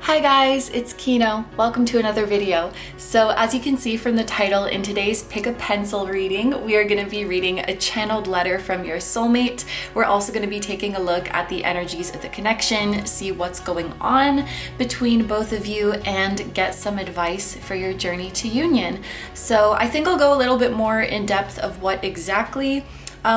Hi guys, it's Kino. Welcome to another video. So as you can see from the title, in today's Pick a Pencil reading, we are going to be reading a channeled letter from your soulmate. We're also going to be taking a look at the energies of the connection, see what's going on between both of you, and get some advice for your journey to union. So I think I'll go a little bit more in depth of what exactly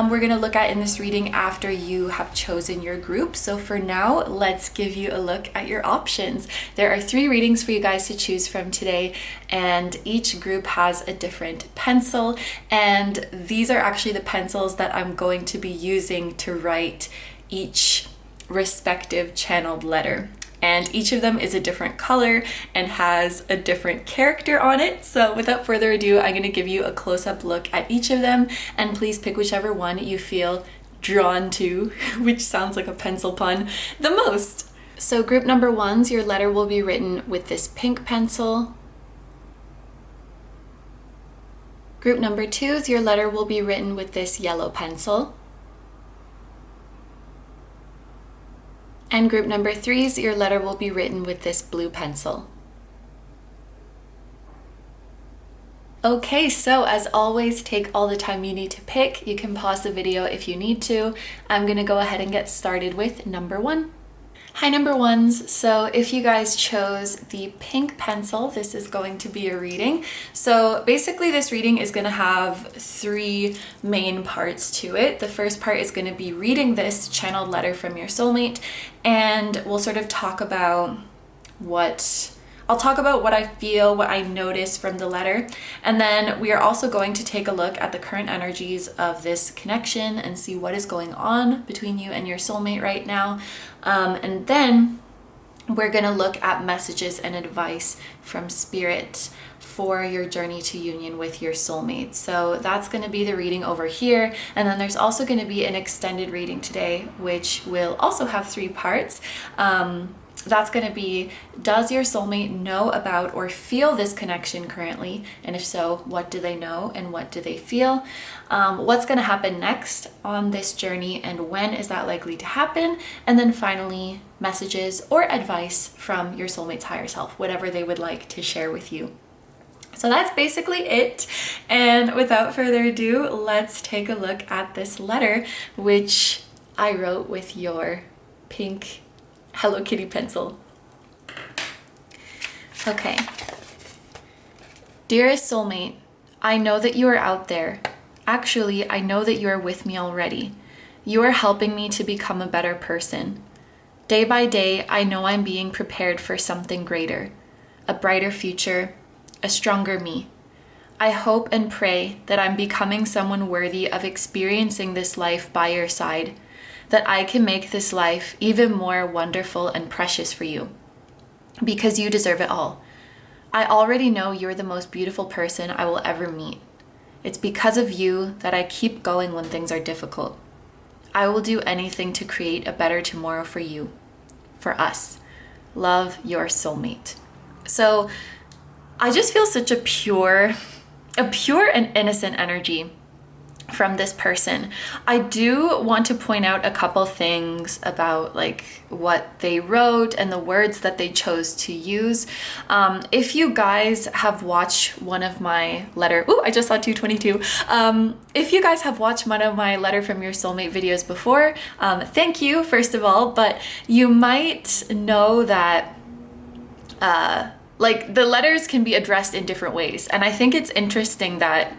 we're going to look at in this reading after you have chosen your group. So for now, let's give you a look at your options. There are 3 readings for you guys to choose from today, and each group has a different pencil, and these are actually the pencils that I'm going to be using to write each respective channeled letter. And each of them is a different color and has a different character on it. So without further ado, I'm going to give you a close-up look at each of them, and please pick whichever one you feel drawn to, which sounds like a pencil pun, the most. So group number 1's, your letter will be written with this pink pencil. Group number 2's, your letter will be written with this yellow pencil. And group number 3's, your letter will be written with this blue pencil. Okay, so as always, take all the time you need to pick. You can pause the video if you need to. I'm gonna go ahead and get started with number 1. Hi number 1s, so if you guys chose the pink pencil, this is going to be a reading. So basically this reading is going to have 3 main parts to it. The first part is going to be reading this channeled letter from your soulmate, and we'll sort of talk about what I feel, what I notice from the letter. And then we are also going to take a look at the current energies of this connection and see what is going on between you and your soulmate right now. And then we're gonna look at messages and advice from Spirit for your journey to union with your soulmate. So that's going to be the reading over here. And then there's also going to be an extended reading today, which will also have 3 parts. That's going to be, does your soulmate know about or feel this connection currently? And if so, what do they know and what do they feel? What's going to happen next on this journey and when is that likely to happen? And then finally, messages or advice from your soulmate's higher self, whatever they would like to share with you. So that's basically it. And without further ado, let's take a look at this letter, which I wrote with your pink Hello Kitty pencil. Okay. Dearest soulmate, I know that you are out there. Actually, I know that you are with me already. You are helping me to become a better person. Day by day, I know I'm being prepared for something greater, a brighter future, a stronger me. I hope and pray that I'm becoming someone worthy of experiencing this life by your side, that I can make this life even more wonderful and precious for you, because you deserve it all. I already know you're the most beautiful person I will ever meet. It's because of you that I keep going when things are difficult. I will do anything to create a better tomorrow for you, for us. Love, your soulmate. So I just feel such a pure and innocent energy from this person. I do want to point out a couple things about like what they wrote and the words that they chose to use. If you guys have watched one of my letter, I just saw 222. If you guys have watched one of my letter from your soulmate videos before, thank you first of all, but you might know that like the letters can be addressed in different ways. And I think it's interesting that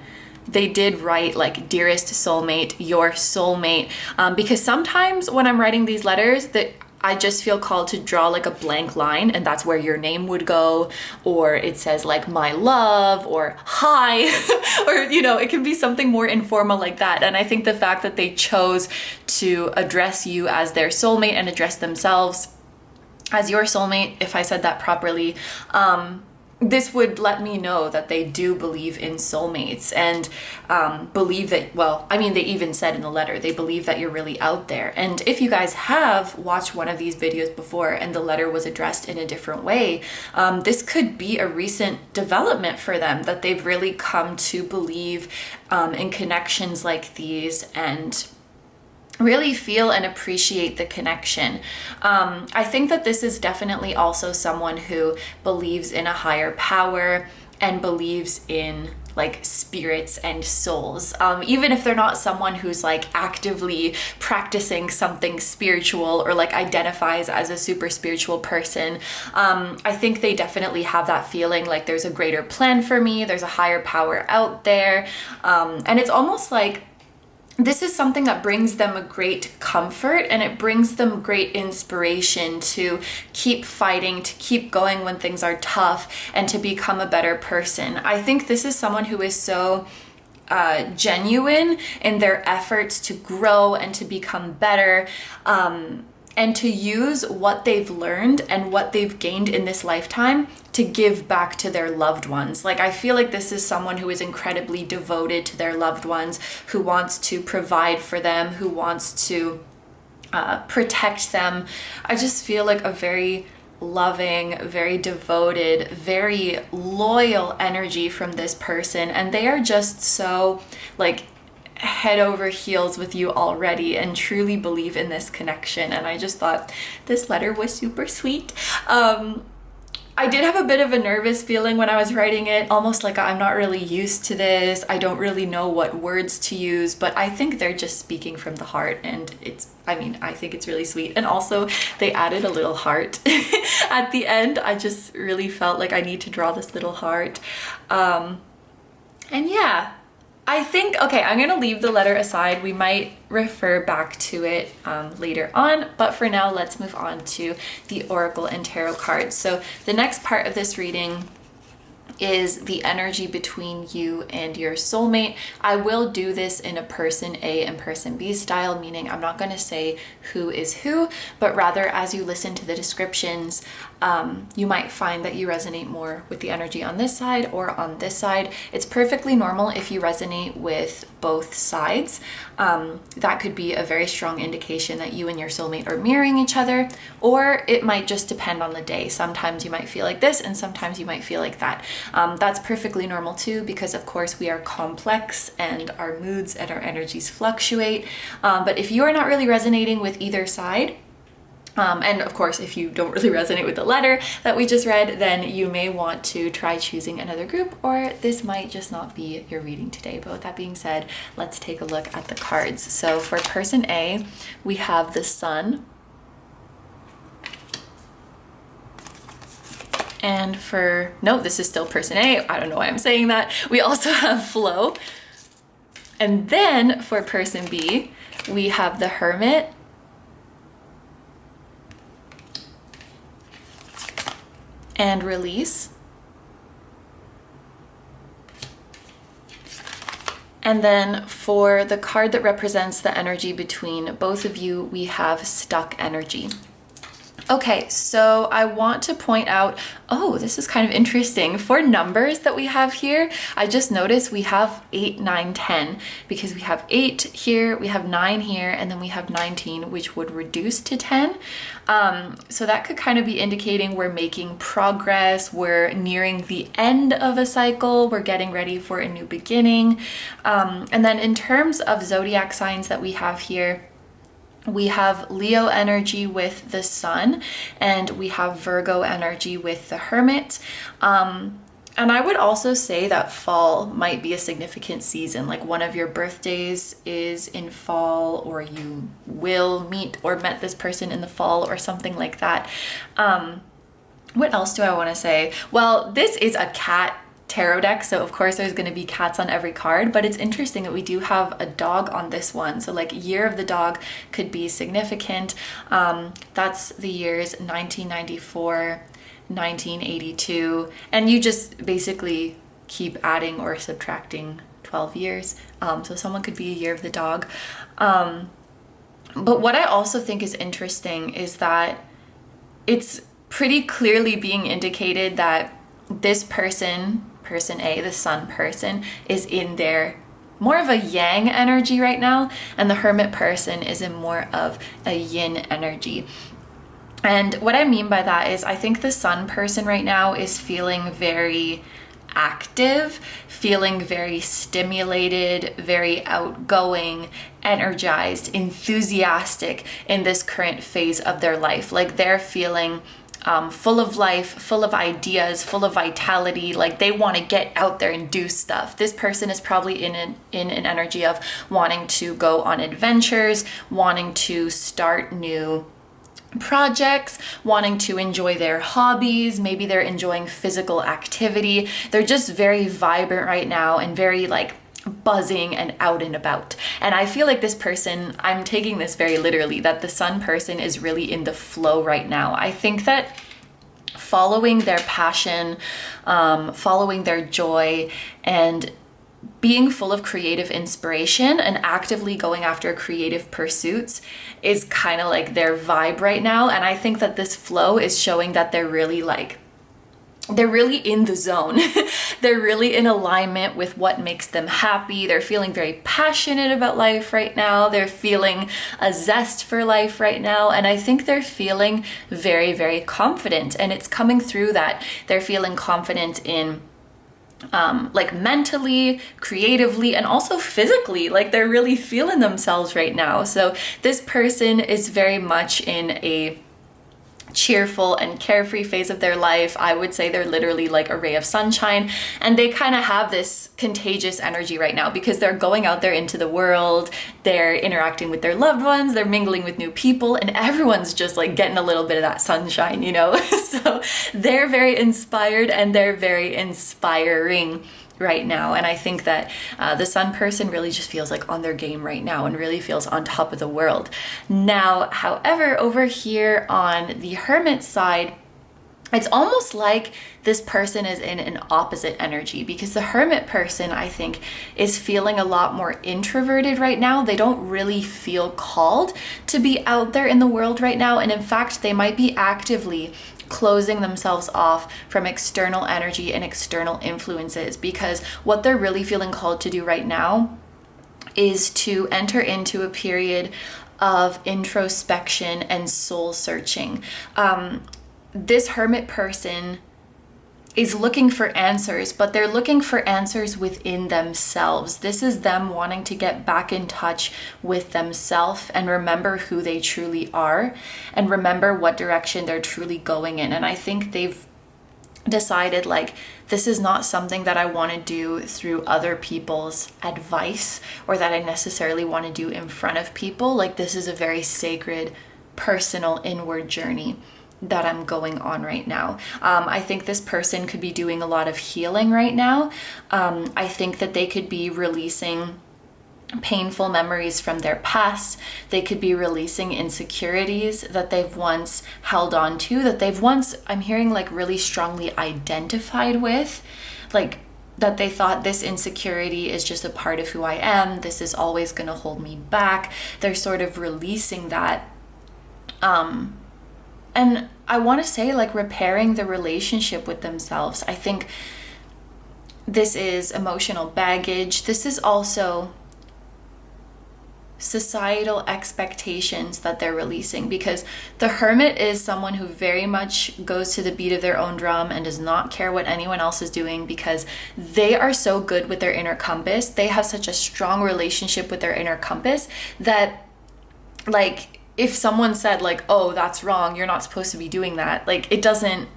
they did write like dearest soulmate, your soulmate, because sometimes when I'm writing these letters that I just feel called to draw like a blank line, and that's where your name would go, or it says like my love or hi, or it can be something more informal like that. And I think the fact that they chose to address you as their soulmate and address themselves as your soulmate, if I said that properly, this would let me know that they do believe in soulmates and believe that, they even said in the letter, they believe that you're really out there. And if you guys have watched one of these videos before and the letter was addressed in a different way, this could be a recent development for them, that they've really come to believe in connections like these and really feel and appreciate the connection. I think that this is definitely also someone who believes in a higher power and believes in like spirits and souls. Even if they're not someone who's like actively practicing something spiritual or like identifies as a super spiritual person, I think they definitely have that feeling like there's a greater plan for me, there's a higher power out there. And it's almost like this is something that brings them a great comfort, and it brings them great inspiration to keep fighting, to keep going when things are tough, and to become a better person. I think this is someone who is so genuine in their efforts to grow and to become better, and to use what they've learned and what they've gained in this lifetime to give back to their loved ones. Like, I feel like this is someone who is incredibly devoted to their loved ones, who wants to provide for them, who wants to protect them. I just feel like a very loving, very devoted, very loyal energy from this person. And they are just so like head over heels with you already and truly believe in this connection. And I just thought this letter was super sweet. I did have a bit of a nervous feeling when I was writing it, almost like I'm not really used to this. I don't really know what words to use, but I think they're just speaking from the heart, and I think it's really sweet. And also they added a little heart at the end. I just really felt like I need to draw this little heart. And yeah, I think, okay, I'm gonna leave the letter aside. We might refer back to it later on, but for now, let's move on to the Oracle and Tarot cards. So the next part of this reading is the energy between you and your soulmate. I will do this in a person A and person B style, meaning I'm not going to say who is who, but rather as you listen to the descriptions, you might find that you resonate more with the energy on this side or on this side. It's perfectly normal if you resonate with both sides. That could be a very strong indication that you and your soulmate are mirroring each other, or it might just depend on the day. Sometimes you might feel like this and sometimes you might feel like that. That's perfectly normal too, because of course we are complex and our moods and our energies fluctuate. But if you are not really resonating with either side, and of course, if you don't really resonate with the letter that we just read, then you may want to try choosing another group, or this might just not be your reading today. But with that being said, let's take a look at the cards. So for person A, we have the Sun. And this is still person A. I don't know why I'm saying that. We also have Flow. And then for person B, we have the Hermit. And Release. And then for the card that represents the energy between both of you, we have Stuck Energy. Okay, so I want to point out, this is kind of interesting. For numbers that we have here, I just noticed we have 8, 9, 10, because we have 8 here, we have 9 here, and then we have 19, which would reduce to 10. So that could kind of be indicating we're making progress, we're nearing the end of a cycle, we're getting ready for a new beginning. And then in terms of zodiac signs that we have here, we have Leo energy with the Sun, and we have Virgo energy with the Hermit. And I would also say that fall might be a significant season, like one of your birthdays is in fall, or you will meet or met this person in the fall or something like that. What else do I want to say? Well, this is a cat tarot deck, so of course there's going to be cats on every card, but it's interesting that we do have a dog on this one. So like year of the dog could be significant. That's the years 1994, 1982, and you just basically keep adding or subtracting 12 years. So someone could be a year of the dog. But what I also think is interesting is that it's pretty clearly being indicated that this person A, the Sun person, is in their more of a yang energy right now, and the Hermit person is in more of a yin energy. And what I mean by that is I think the Sun person right now is feeling very active, feeling very stimulated, very outgoing, energized, enthusiastic in this current phase of their life. Like they're feeling full of life, full of ideas, full of vitality. Like they want to get out there and do stuff. This person is probably in an energy of wanting to go on adventures, wanting to start new projects, wanting to enjoy their hobbies. Maybe they're enjoying physical activity. They're just very vibrant right now and very like buzzing and out and about. And I feel like this person, I'm taking this very literally, that the sun person is really in the flow right now. I think that following their passion, following their joy, and being full of creative inspiration and actively going after creative pursuits is kind of like their vibe right now. And I think that this flow is showing that they're really in the zone. They're really in alignment with what makes them happy. They're feeling very passionate about life right now. They're feeling a zest for life right now. And I think they're feeling very, very confident. And it's coming through that they're feeling confident in like mentally, creatively, and also physically. Like they're really feeling themselves right now. So this person is very much in a cheerful and carefree phase of their life. I would say they're literally like a ray of sunshine, and they kind of have this contagious energy right now because they're going out there into the world, they're interacting with their loved ones, they're mingling with new people, and everyone's just like getting a little bit of that sunshine, you know? So they're very inspired and they're very inspiring right now. And I think that the sun person really just feels like on their game right now and really feels on top of the world. Now, however, over here on the hermit side, it's almost like this person is in an opposite energy, because the hermit person, I think, is feeling a lot more introverted right now. They don't really feel called to be out there in the world right now. And in fact, they might be actively closing themselves off from external energy and external influences, because what they're really feeling called to do right now is to enter into a period of introspection and soul searching. This hermit person is looking for answers, but they're looking for answers within themselves. This is them wanting to get back in touch with themselves and remember who they truly are and remember what direction they're truly going in. And I think they've decided, like, this is not something that I want to do through other people's advice or that I necessarily want to do in front of people. Like, this is a very sacred, personal, inward journey that I'm going on right now. I think this person could be doing a lot of healing right now. I think that they could be releasing painful memories from their past. They could be releasing insecurities that they've once held on to, that they've once, I'm hearing, like, really strongly identified with, like that they thought this insecurity is just a part of who I am. This is always going to hold me back. They're sort of releasing that. And I want to say, like, repairing the relationship with themselves. I think this is emotional baggage. This is also societal expectations that they're releasing, because the hermit is someone who very much goes to the beat of their own drum and does not care what anyone else is doing, because they are so good with their inner compass. They have such a strong relationship with their inner compass that, like, if someone said, like, oh, that's wrong, you're not supposed to be doing that, like, it doesn't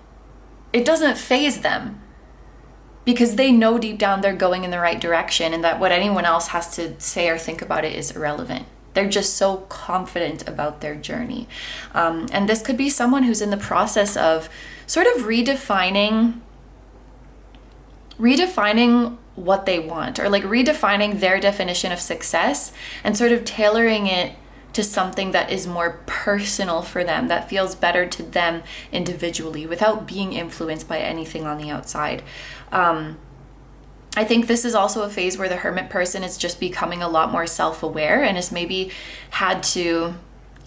faze them, because they know deep down they're going in the right direction and that what anyone else has to say or think about it is irrelevant. They're just so confident about their journey. And this could be someone who's in the process of sort of redefining what they want, or like redefining their definition of success and sort of tailoring it to something that is more personal for them, that feels better to them individually without being influenced by anything on the outside. I think this is also a phase where the hermit person is just becoming a lot more self-aware and has maybe had to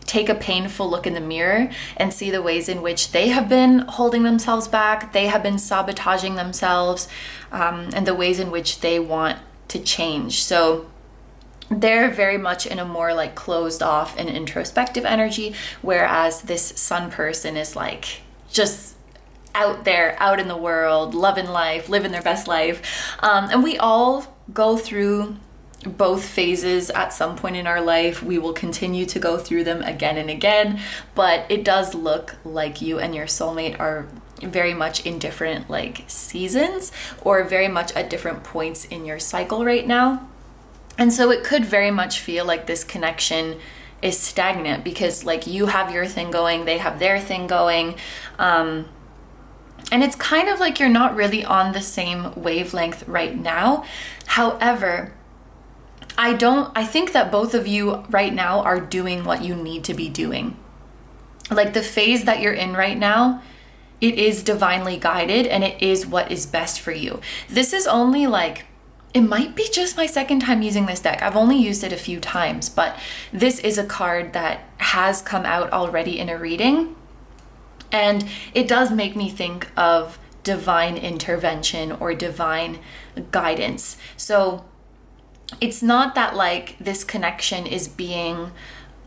take a painful look in the mirror and see the ways in which they have been holding themselves back, they have been sabotaging themselves, and the ways in which they want to change. So they're very much in a more like closed off and introspective energy, whereas this sun person is like just out there, out in the world, loving life, living their best life. And we all go through both phases at some point in our life. We will continue to go through them again and again, but it does look like you and your soulmate are very much in different like seasons, or very much at different points in your cycle right now. And so it could very much feel like this connection is stagnant, because like you have your thing going, they have their thing going. And it's kind of like you're not really on the same wavelength right now. However, I think that both of you right now are doing what you need to be doing. Like the phase that you're in right now, it is divinely guided and it is what is best for you. This is only like, it might be just my second time using this deck. I've only used it a few times, but this is a card that has come out already in a reading. And it does make me think of divine intervention or divine guidance. So it's not that like this connection is being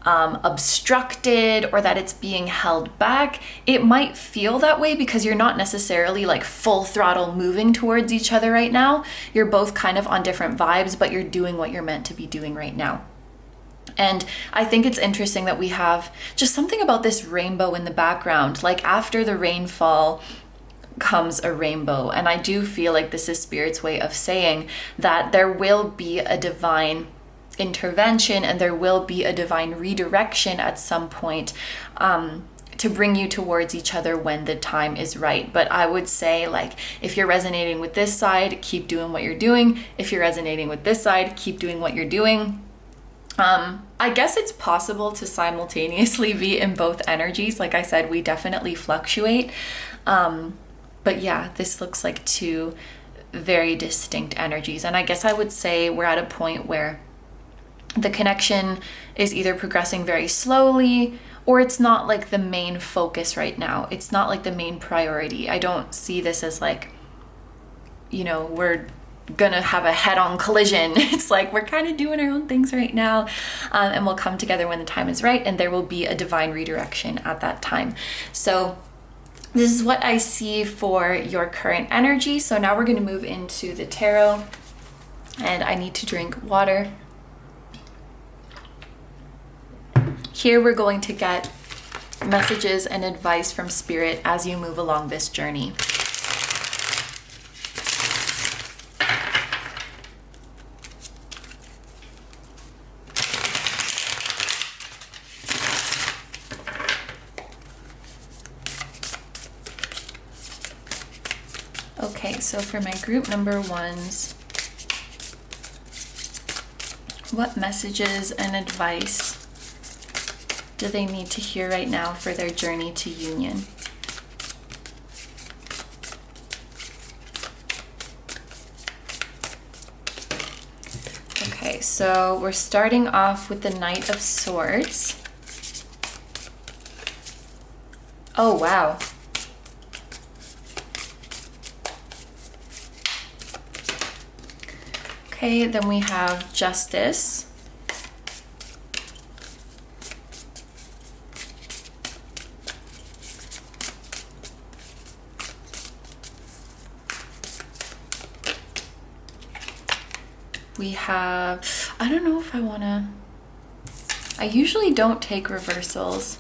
obstructed or that it's being held back. It might feel that way because you're not necessarily like full throttle moving towards each other right now. You're both kind of on different vibes, but you're doing what you're meant to be doing right now. And I think it's interesting that we have just something about this rainbow in the background. Like after the rainfall comes a rainbow. And I do feel like this is Spirit's way of saying that there will be a divine intervention and there will be a divine redirection at some point to bring you towards each other when the time is right. But I would say, like, if you're resonating with this side, keep doing what you're doing. If you're resonating with this side, keep doing what you're doing. I guess it's possible to simultaneously be in both energies. Like I said, we definitely fluctuate. But yeah, this looks like two very distinct energies. And I guess I would say we're at a point where the connection is either progressing very slowly, or it's not like the main focus right now. It's not like the main priority. I don't see this as like, you know, we're gonna have a head-on collision. It's like we're kind of doing our own things right now, and we'll come together when the time is right, and there will be a divine redirection at that time. So this is what I see for your current energy. So now we're going to move into the tarot, and I need to drink water. Here we're going to get messages and advice from Spirit as you move along this journey. Okay, so for my group number ones, what messages and advice do they need to hear right now for their journey to union? Okay, so we're starting off with the Knight of Swords. Oh, wow. Okay, then we have Justice. We have, I don't know if I want to, I usually don't take reversals.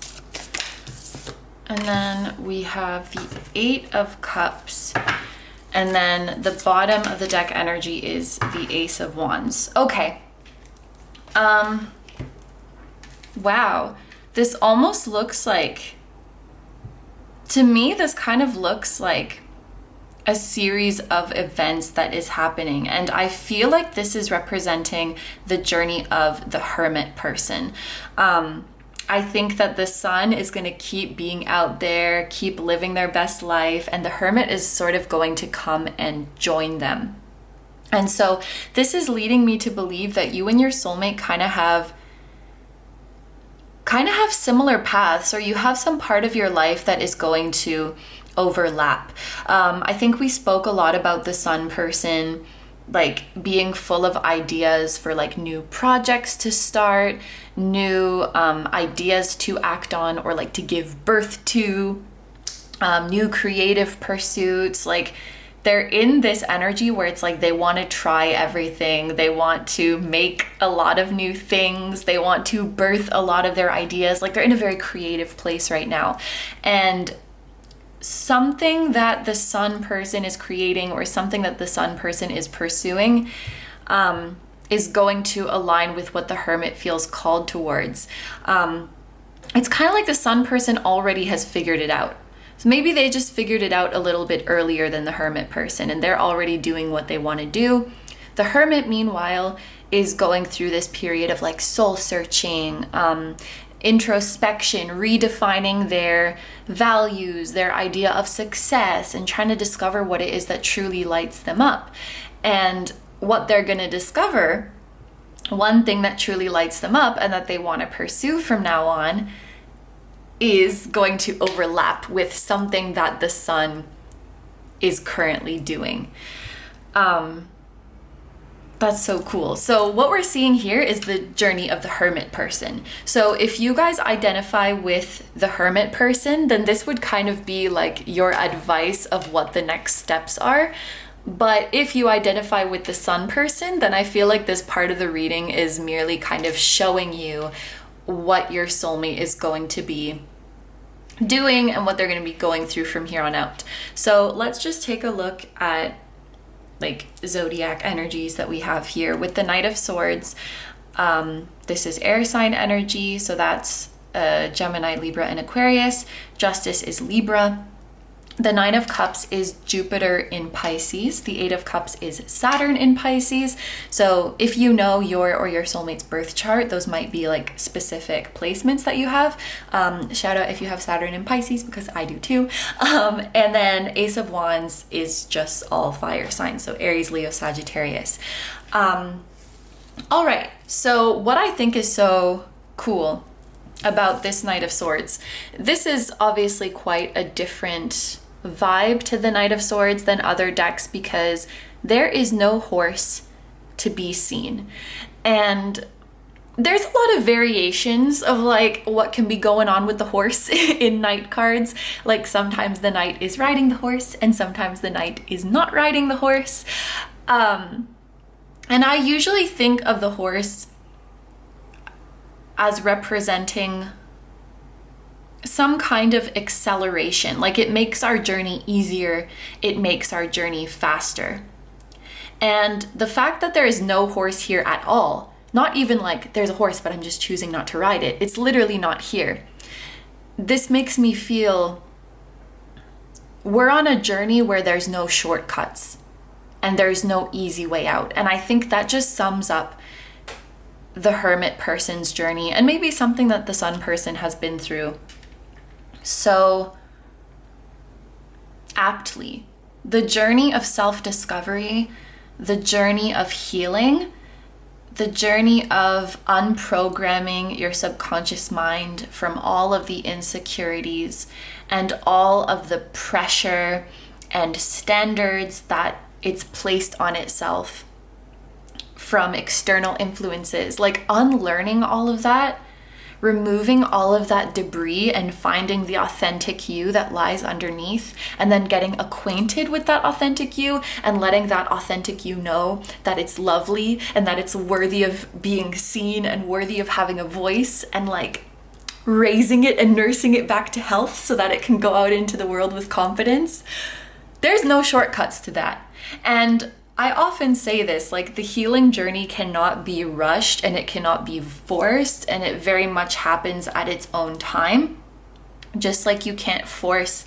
And then we have the Eight of Cups. And then the bottom of the deck energy is the Ace of Wands. Okay. Wow. This almost looks like, to me, this kind of looks like a series of events that is happening. And I feel like this is representing the journey of the hermit person. I think that the sun is going to keep being out there, keep living their best life, and the hermit is sort of going to come and join them. And so this is leading me to believe that you and your soulmate kind of have similar paths, or you have some part of your life that is going to overlap. I think we spoke a lot about the sun person like being full of ideas for like new projects to start, new ideas to act on, or like to give birth to, new creative pursuits. Like, they're in this energy where it's like they want to try everything. They want to make a lot of new things. They want to birth a lot of their ideas. Like, they're in a very creative place right now. And something that the Sun person is creating, or something that the Sun person is pursuing, is going to align with what the Hermit feels called towards. It's kind of like the Sun person already has figured it out. So maybe they just figured it out a little bit earlier than the Hermit person, and they're already doing what they want to do. The Hermit, meanwhile, is going through this period of like soul searching, introspection, redefining their values, their idea of success, and trying to discover what it is that truly lights them up. And what they're going to discover, one thing that truly lights them up and that they want to pursue from now on, is going to overlap with something that the Sun is currently doing. That's so cool. So what we're seeing here is the journey of the Hermit person. So if you guys identify with the Hermit person, then this would kind of be like your advice of what the next steps are. But if you identify with the Sun person, then I feel like this part of the reading is merely kind of showing you what your soulmate is going to be doing and what they're going to be going through from here on out. So let's just take a look at like zodiac energies that we have here. With the Knight of Swords, this is air sign energy, so that's Gemini, Libra, and Aquarius. Justice is Libra. The Nine of Cups is Jupiter in Pisces. The Eight of Cups is Saturn in Pisces. So if you know your or your soulmate's birth chart, those might be like specific placements that you have. Shout out if you have Saturn in Pisces, because I do too. And then Ace of Wands is just all fire signs. So Aries, Leo, Sagittarius. All right. So what I think is so cool about this Knight of Swords, this is obviously quite a different vibe to the Knight of Swords than other decks, because there is no horse to be seen. And there's a lot of variations of like what can be going on with the horse in Knight cards. Like sometimes the Knight is riding the horse and sometimes the Knight is not riding the horse. And I usually think of the horse as representing some kind of acceleration. Like, it makes our journey easier, it makes our journey faster. And the fact that there is no horse here at all, not even like there's a horse but I'm just choosing not to ride it, it's literally not here. This makes me feel we're on a journey where there's no shortcuts and there's no easy way out. And I think that just sums up the Hermit person's journey, and maybe something that the Sun person has been through so aptly. The journey of self-discovery, the journey of healing, the journey of unprogramming your subconscious mind from all of the insecurities and all of the pressure and standards that it's placed on itself from external influences. Like, unlearning all of that, removing all of that debris and finding the authentic you that lies underneath, and then getting acquainted with that authentic you and letting that authentic you know that it's lovely and that it's worthy of being seen and worthy of having a voice, and like raising it and nursing it back to health so that it can go out into the world with confidence. There's no shortcuts to that. And I often say this, like, the healing journey cannot be rushed and it cannot be forced, and it very much happens at its own time. Just like you can't force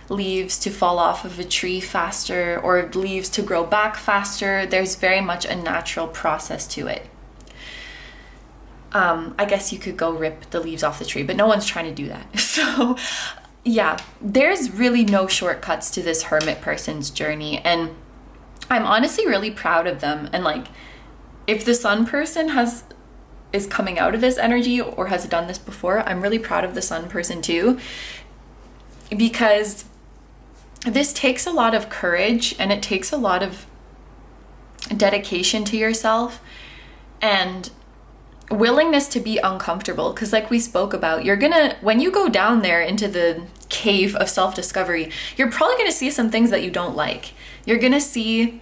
leaves to fall off of a tree faster or leaves to grow back faster. There's very much a natural process to it. I guess you could go rip the leaves off the tree, but no one's trying to do that. So yeah, there's really no shortcuts to this Hermit person's journey, and I'm honestly really proud of them. And like, if the Sun person is coming out of this energy or has done this before, I'm really proud of the Sun person too, because this takes a lot of courage and it takes a lot of dedication to yourself and willingness to be uncomfortable. Because like we spoke about, you're gonna, when you go down there into the cave of self-discovery, you're probably going to see some things that you don't like. You're going to see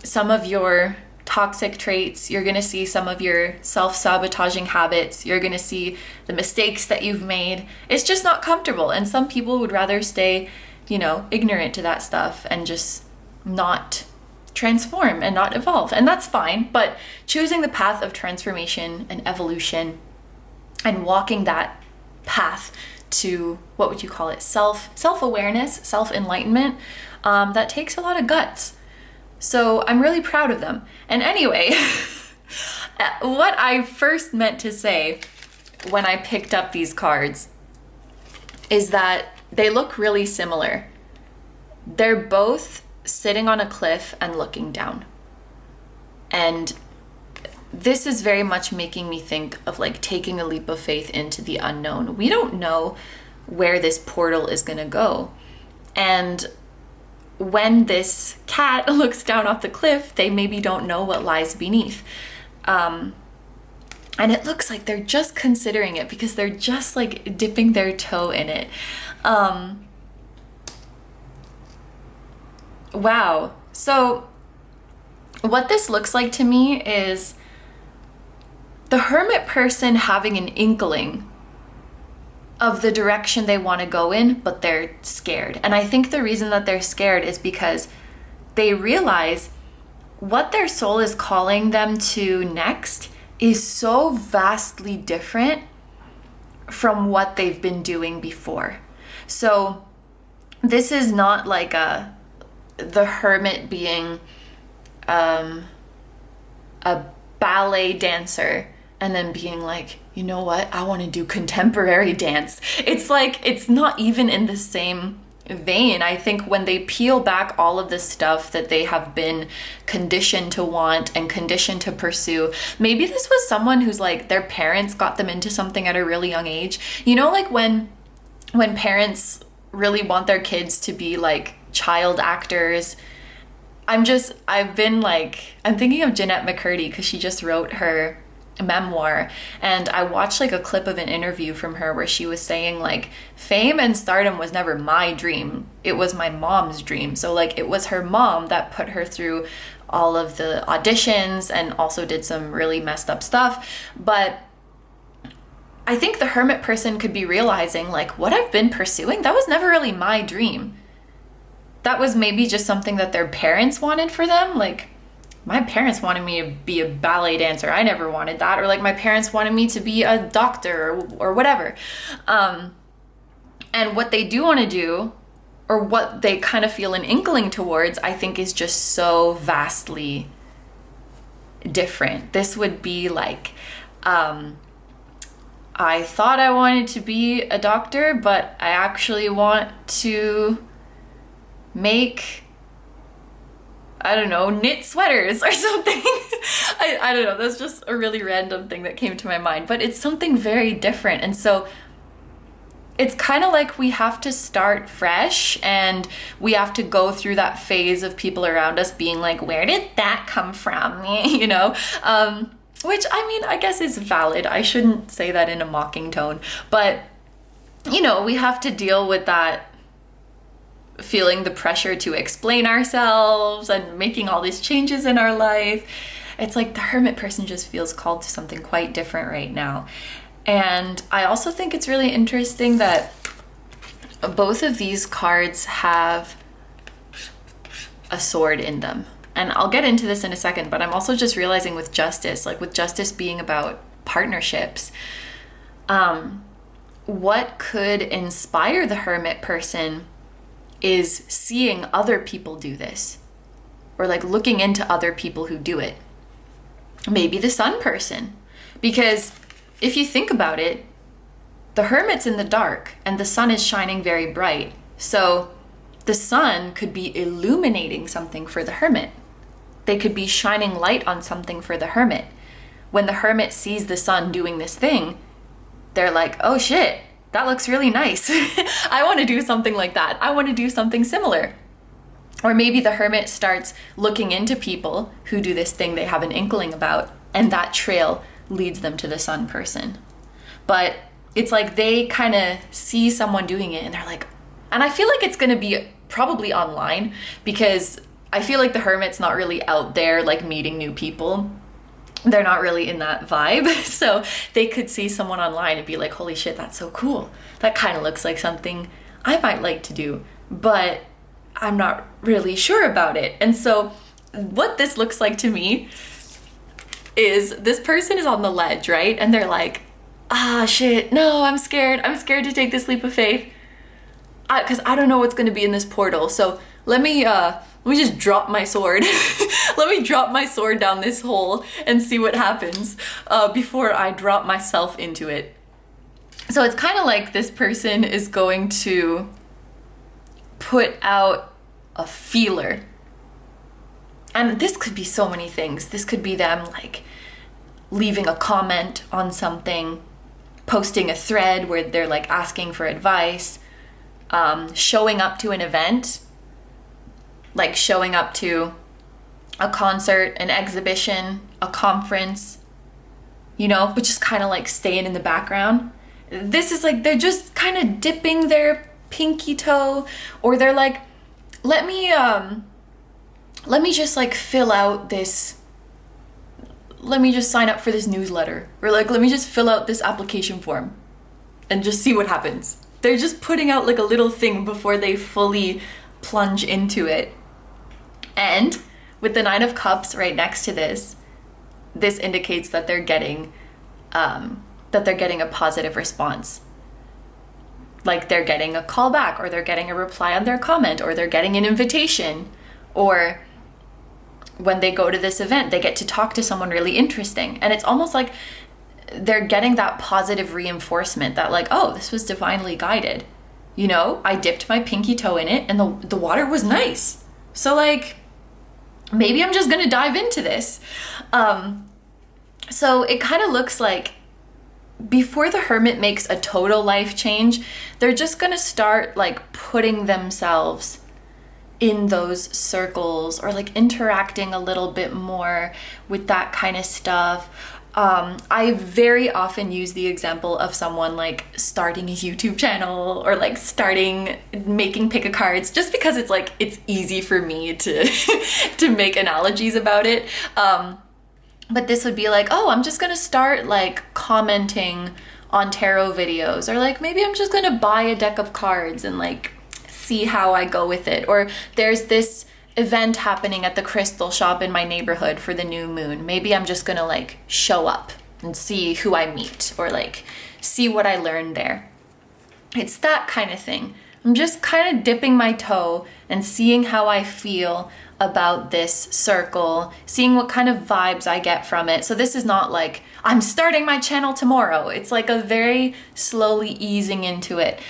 some of your toxic traits. You're going to see some of your self-sabotaging habits. You're going to see the mistakes that you've made. It's just not comfortable. And some people would rather stay, you know, ignorant to that stuff and just not transform and not evolve. And that's fine. But choosing the path of transformation and evolution and walking that path to, what would you call it? Self-awareness, self-enlightenment, that takes a lot of guts. So I'm really proud of them. And anyway, what I first meant to say when I picked up these cards is that they look really similar. They're both sitting on a cliff and looking down. And this is very much making me think of like taking a leap of faith into the unknown. We don't know where this portal is going to go. And when this cat looks down off the cliff, they maybe don't know what lies beneath. And it looks like they're just considering it because they're just like dipping their toe in it. Wow. So what this looks like to me is the hermit person having an inkling of the direction they want to go in, but they're scared. And I think the reason that they're scared is because they realize what their soul is calling them to next is so vastly different from what they've been doing before. So this is not like the hermit being a ballet dancer and then being like, you know what, I want to do contemporary dance. It's like, it's not even in the same vein. I think when they peel back all of the stuff that they have been conditioned to want and conditioned to pursue, maybe this was someone who's like, their parents got them into something at a really young age. You know, like when parents really want their kids to be like child actors. I'm thinking of Jeanette McCurdy because she just wrote her memoir, and I watched like a clip of an interview from her where she was saying like, fame and stardom was never my dream, it was my mom's dream. So like it was her mom that put her through all of the auditions and also did some really messed up stuff. But I think the hermit person could be realizing like, what I've been pursuing, that was never really my dream. That was maybe just something that their parents wanted for them. Like, my parents wanted me to be a ballet dancer. I never wanted that. Or like my parents wanted me to be a doctor or whatever. And what they do want to do, or what they kind of feel an inkling towards, I think is just so vastly different. This would be like, I thought I wanted to be a doctor, but I actually want to make, I don't know, knit sweaters or something. I don't know, that's just a really random thing that came to my mind, but it's something very different. And so it's kind of like we have to start fresh, and we have to go through that phase of people around us being like, where did that come from? You know, which I mean, I guess is valid. I shouldn't say that in a mocking tone, but you know, we have to deal with that, feeling the pressure to explain ourselves and making all these changes in our life. It's like the hermit person just feels called to something quite different right now. And I also think it's really interesting that both of these cards have a sword in them. And I'll get into this in a second, but I'm also just realizing with justice, like with justice being about partnerships, what could inspire the hermit person is seeing other people do this, or like looking into other people who do it. Maybe the sun person, because if you think about it, the hermit's in the dark and the sun is shining very bright. So the sun could be illuminating something for the hermit. They could be shining light on something for the hermit. When the hermit sees the sun doing this thing, they're like, oh shit, that looks really nice. I want to do something like that. I want to do something similar. Or maybe the hermit starts looking into people who do this thing they have an inkling about, and that trail leads them to the sun person. But it's like they kind of see someone doing it and they're like, And I feel like it's gonna be probably online, because I feel like the Hermit's not really out there like meeting new people. They're not really in that vibe. So they could see someone online and be like, holy shit, that's so cool. That kind of looks like something I might like to do, but I'm not really sure about it. And so what this looks like to me is this person is on the ledge, right? And they're like, ah, shit, no, I'm scared. I'm scared to take this leap of faith because I don't know what's going to be in this portal. So let me just drop my sword. Let me drop my sword down this hole and see what happens before I drop myself into it. So it's kind of like this person is going to put out a feeler. And this could be so many things. This could be them like leaving a comment on something, posting a thread where they're like asking for advice, showing up to an event, like showing up to a concert, an exhibition, a conference, you know, but just kind of like staying in the background. This is like they're just kind of dipping their pinky toe, or they're like, let me just like fill out this, let me just sign up for this newsletter, or like let me just fill out this application form and just see what happens. They're just putting out like a little thing before they fully plunge into it. And with the Nine of Cups right next to this indicates that they're getting a positive response. Like they're getting a call back, or they're getting a reply on their comment, or they're getting an invitation, or when they go to this event, they get to talk to someone really interesting. And it's almost like they're getting that positive reinforcement that like, oh, this was divinely guided. You know, I dipped my pinky toe in it and the water was nice. So like, maybe I'm just gonna dive into this. So it kind of looks like before the Hermit makes a total life change, they're just gonna start like putting themselves in those circles, or like interacting a little bit more with that kind of stuff. I very often use the example of someone like starting a YouTube channel, or like starting making pick-a-cards, just because it's like it's easy for me to to make analogies about it. But this would be like, oh, I'm just gonna start like commenting on tarot videos, or like maybe I'm just gonna buy a deck of cards and like see how I go with it. Or there's this event happening at the crystal shop in my neighborhood for the new moon. Maybe I'm just gonna like show up and see who I meet, or like see what I learned there. It's that kind of thing. I'm just kind of dipping my toe and seeing how I feel about this circle, seeing what kind of vibes I get from it. So this is not like I'm starting my channel tomorrow. It's like a very slowly easing into it.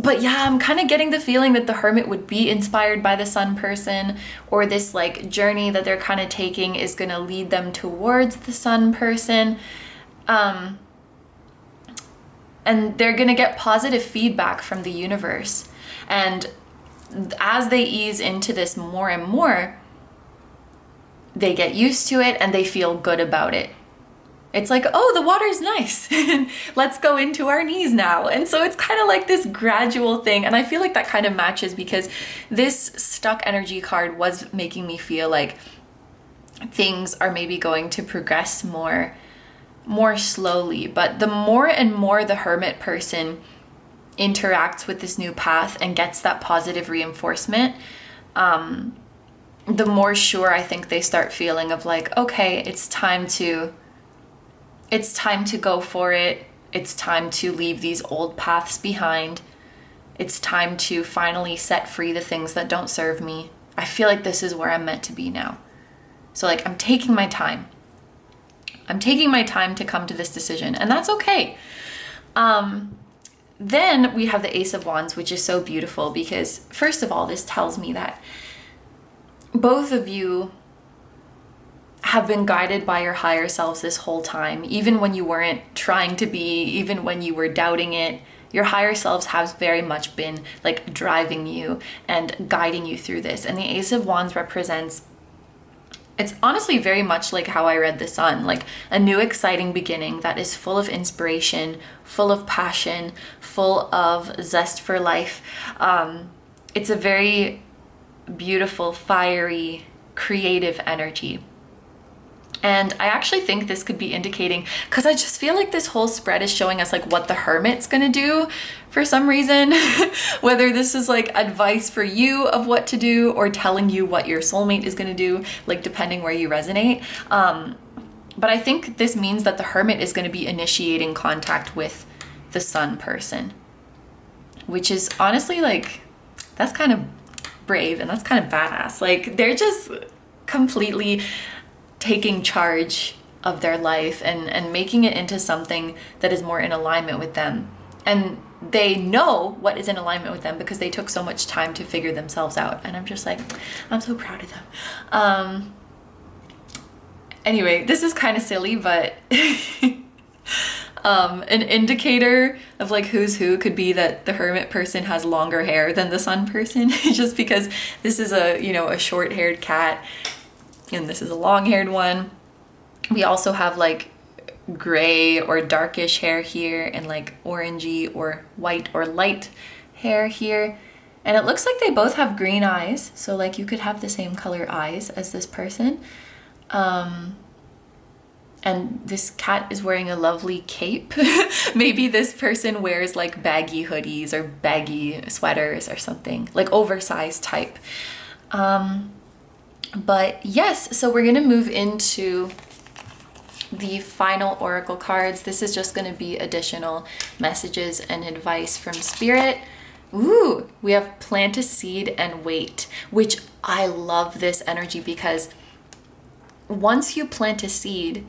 But yeah, I'm kind of getting the feeling that the Hermit would be inspired by the Sun person, or this like journey that they're kind of taking is going to lead them towards the Sun person. And they're going to get positive feedback from the universe. And as they ease into this more and more, they get used to it and they feel good about it. It's like, oh, the water's nice. Let's go into our knees now. And so it's kind of like this gradual thing. And I feel like that kind of matches, because this stuck energy card was making me feel like things are maybe going to progress more slowly. But the more and more the Hermit person interacts with this new path and gets that positive reinforcement, the more sure I think they start feeling of like, okay, it's time to go for it. It's time to leave these old paths behind. It's time to finally set free the things that don't serve me. I feel like this is where I'm meant to be now. So like, I'm taking my time. I'm taking my time to come to this decision, and that's okay. Then we have the Ace of Wands, which is so beautiful, because first of all, this tells me that both of you have been guided by your higher selves this whole time. Even when you weren't trying to be, even when you were doubting it, your higher selves has very much been like driving you and guiding you through this. And the Ace of Wands represents It's honestly very much like how I read the Sun, like a new exciting beginning that is full of inspiration, full of passion, full of zest for life. It's a very beautiful, fiery, creative energy. And I actually think this could be indicating, because I just feel like this whole spread is showing us like what the Hermit's gonna do for some reason, whether this is like advice for you of what to do or telling you what your soulmate is gonna do, like depending where you resonate. But I think this means that the Hermit is gonna be initiating contact with the Sun person, which is honestly like, that's kind of brave and that's kind of badass. Like they're just completely taking charge of their life and making it into something that is more in alignment with them. And they know what is in alignment with them because they took so much time to figure themselves out. And I'm just like, I'm so proud of them. Anyway, this is kind of silly, but an indicator of like who's who could be that the Hermit person has longer hair than the Sun person, just because this is a, you know, a short-haired cat and this is a long-haired one. We also have like gray or darkish hair here and like orangey or white or light hair here. And it looks like they both have green eyes. So like you could have the same color eyes as this person. And this cat is wearing a lovely cape. Maybe this person wears like baggy hoodies or baggy sweaters or something, like oversized type. But yes, so we're gonna move into the final oracle cards. This is just gonna be additional messages and advice from Spirit. Ooh, we have plant a seed and wait, which I love this energy because once you plant a seed,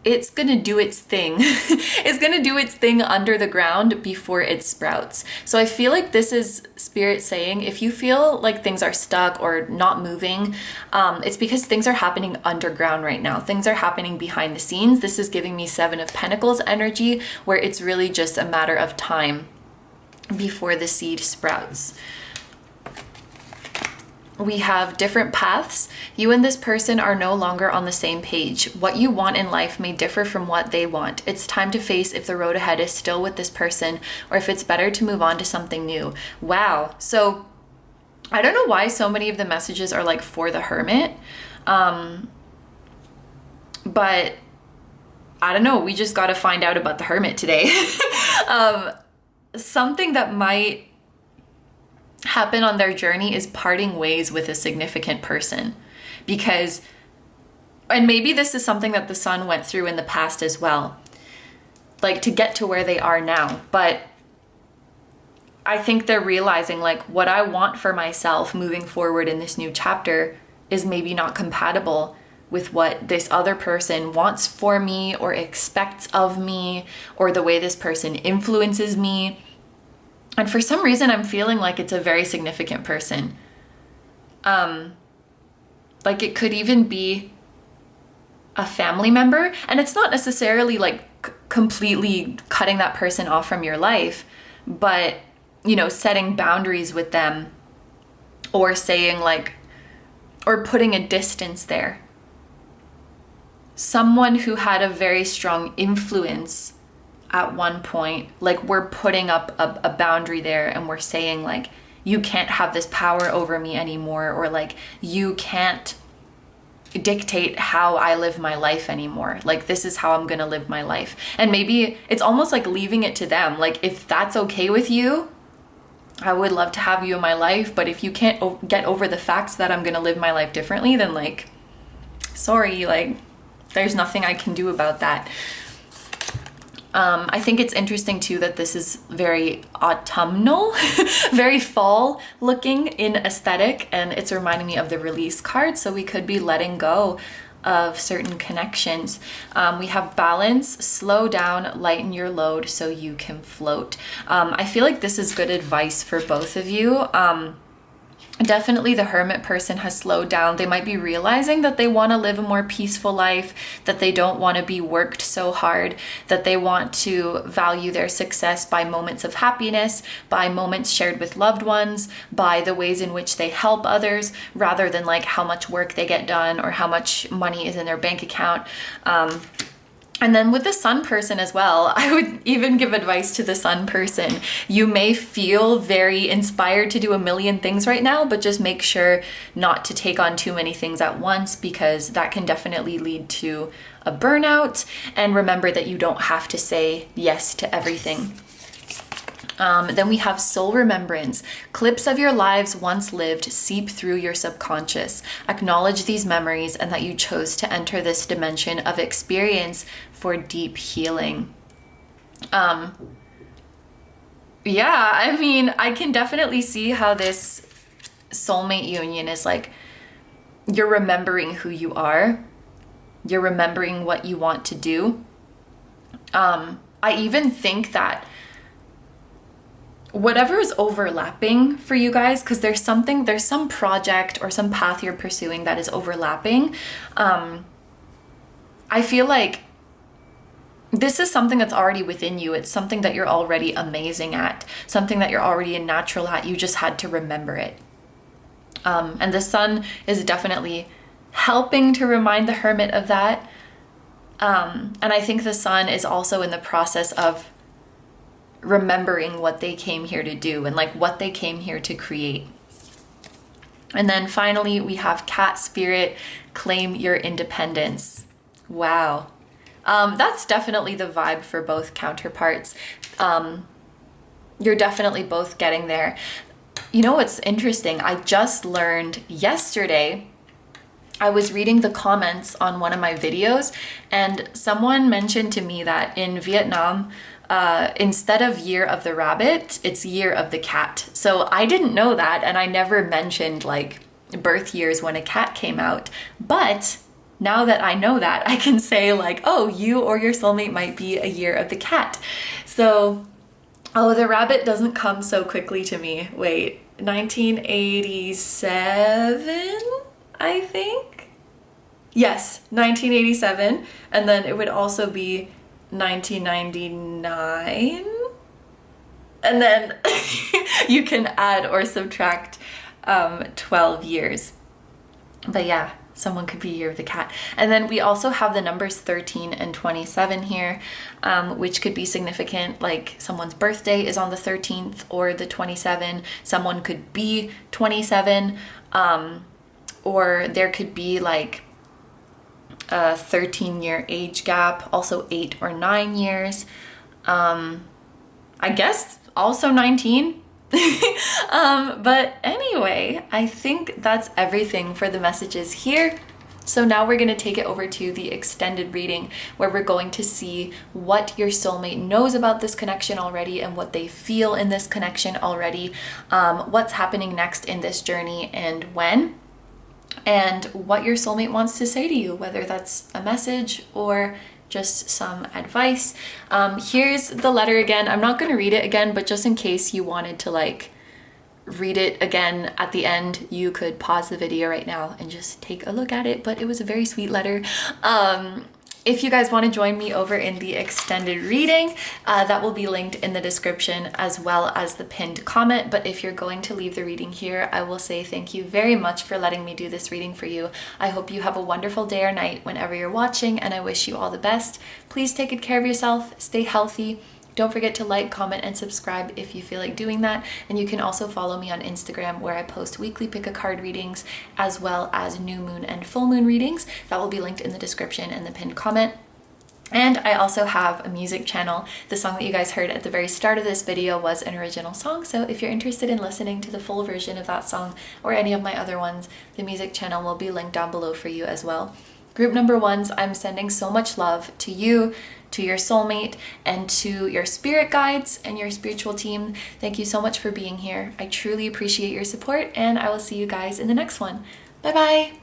it's gonna do its thing. It's gonna do its thing under the ground before it sprouts. So I feel like this is Spirit saying, if you feel like things are stuck or not moving, it's because things are happening underground right now. Things are happening behind the scenes. This is giving me Seven of Pentacles energy, where it's really just a matter of time before the seed sprouts. We have different paths. You and this person are no longer on the same page. What you want in life may differ from what they want. It's time to face if the road ahead is still with this person or if it's better to move on to something new. Wow. So I don't know why so many of the messages are like for the Hermit. But I don't know. We just got to find out about the Hermit today. Something that might happen on their journey is parting ways with a significant person, because, and maybe this is something that the Sun went through in the past as well, like to get to where they are now. But I think they're realizing like what I want for myself moving forward in this new chapter is maybe not compatible with what this other person wants for me or expects of me, or the way this person influences me. And for some reason, I'm feeling like it's a very significant person. Like it could even be a family member. And it's not necessarily like completely cutting that person off from your life, but, you know, setting boundaries with them, or saying like, or putting a distance there. Someone who had a very strong influence at one point, like we're putting up a boundary there and we're saying like, you can't have this power over me anymore, or like you can't dictate how I live my life anymore. Like this is how I'm gonna live my life. And maybe it's almost like leaving it to them. Like if that's okay with you, I would love to have you in my life, but if you can't get over the fact that I'm gonna live my life differently, then like, sorry, like there's nothing I can do about that. I think it's interesting too that this is very autumnal, very fall looking in aesthetic, and it's reminding me of the release card. So we could be letting go of certain connections. We have balance, slow down, lighten your load so you can float. I feel like this is good advice for both of you. Definitely the hermit person has slowed down. They might be realizing that they want to live a more peaceful life, that they don't want to be worked so hard, that they want to value their success by moments of happiness, by moments shared with loved ones, by the ways in which they help others, rather than like how much work they get done or how much money is in their bank account. And then with the sun person as well, I would even give advice to the sun person. You may feel very inspired to do a million things right now, but just make sure not to take on too many things at once, because that can definitely lead to a burnout. And remember that you don't have to say yes to everything. Then we have soul remembrance. Clips of your lives once lived seep through your subconscious. Acknowledge these memories and that you chose to enter this dimension of experience for deep healing. Yeah, I mean, I can definitely see how this soulmate union is like, you're remembering who you are. You're remembering what you want to do. I even think that whatever is overlapping for you guys, because there's some project or some path you're pursuing that is overlapping. I feel like this is something that's already within you. It's something that you're already amazing at, something that you're already a natural at. You just had to remember it. And the sun is definitely helping to remind the hermit of that. And I think the sun is also in the process of remembering what they came here to do and like what they came here to create. And then finally we have cat spirit, claim your independence. Wow. That's definitely the vibe for both counterparts. You're definitely both getting there. You know what's interesting? I just learned yesterday, I was reading the comments on one of my videos, and someone mentioned to me that in Vietnam, instead of Year of the Rabbit, it's Year of the Cat. So I didn't know that, and I never mentioned like birth years when a cat came out. But now that I know that, I can say like, oh, you or your soulmate might be a Year of the Cat. So, oh, the rabbit doesn't come so quickly to me. Wait, 1987, I think? Yes, 1987. And then it would also be 1999, and then you can add or subtract 12 years. But yeah, someone could be Year of the Cat. And then we also have the numbers 13 and 27 here, which could be significant, like someone's birthday is on the 13th or the 27. Someone could be 27, or there could be like a 13-year age gap, also 8 or 9 years. I guess also 19. But anyway, I think that's everything for the messages here. So now we're going to take it over to the extended reading, where we're going to see what your soulmate knows about this connection already and what they feel in this connection already, what's happening next in this journey and when, and what your soulmate wants to say to you, whether that's a message or just some advice. Here's the letter again. I'm not going to read it again, but just in case you wanted to like read it again at the end, you could pause the video right now and just take a look at it. But it was a very sweet letter. If you guys want to join me over in the extended reading, that will be linked in the description as well as the pinned comment. But if you're going to leave the reading here, I will say thank you very much for letting me do this reading for you. I hope you have a wonderful day or night whenever you're watching, and I wish you all the best. Please take good care of yourself, stay healthy. Don't forget to like, comment, and subscribe if you feel like doing that. And you can also follow me on Instagram, where I post weekly pick-a-card readings as well as new moon and full moon readings. That will be linked in the description and the pinned comment. And I also have a music channel. The song that you guys heard at the very start of this video was an original song. So if you're interested in listening to the full version of that song or any of my other ones, the music channel will be linked down below for you as well. Group number ones, I'm sending so much love to you, to your soulmate, and to your spirit guides and your spiritual team. Thank you so much for being here. I truly appreciate your support, and I will see you guys in the next one. Bye bye.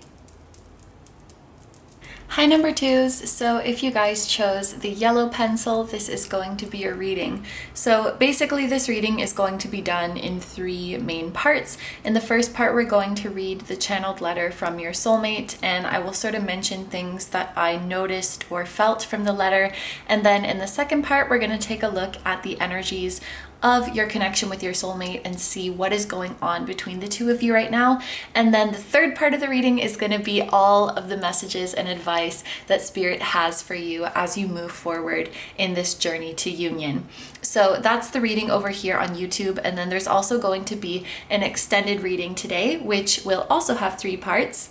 Hi number twos. So if you guys chose the yellow pencil, this is going to be your reading. So basically this reading is going to be done in 3 main parts. In the first part, we're going to read the channeled letter from your soulmate, and I will sort of mention things that I noticed or felt from the letter. And then in the second part, we're going to take a look at the energies of your connection with your soulmate and see what is going on between the two of you right now. And then the third part of the reading is going to be all of the messages and advice that Spirit has for you as you move forward in this journey to union. So that's the reading over here on YouTube. And then there's also going to be an extended reading today, which will also have 3 parts.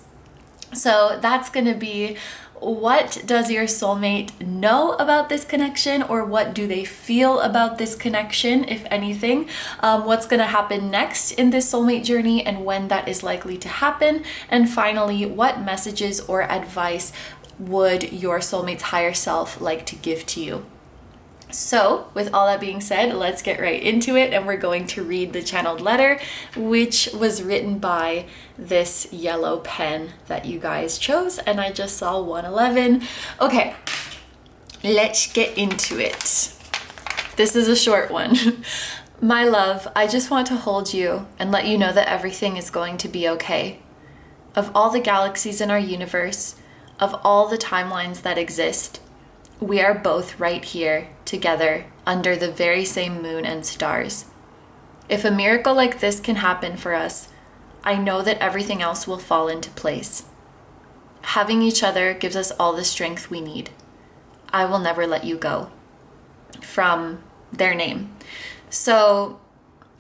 So that's going to be, what does your soulmate know about this connection, or what do they feel about this connection, if anything? What's going to happen next in this soulmate journey and when that is likely to happen? And finally, what messages or advice would your soulmate's higher self like to give to you? So with all that being said, let's get right into it, and we're going to read the channeled letter, which was written by this yellow pen that you guys chose, and I just saw 111. Okay, let's get into it. This is a short one. My love, I just want to hold you and let you know that everything is going to be okay. Of all the galaxies in our universe, of all the timelines that exist, we are both right here together under the very same moon and stars. If a miracle like this can happen for us, I know that everything else will fall into place. Having each other gives us all the strength we need. I will never let you go. From their name. So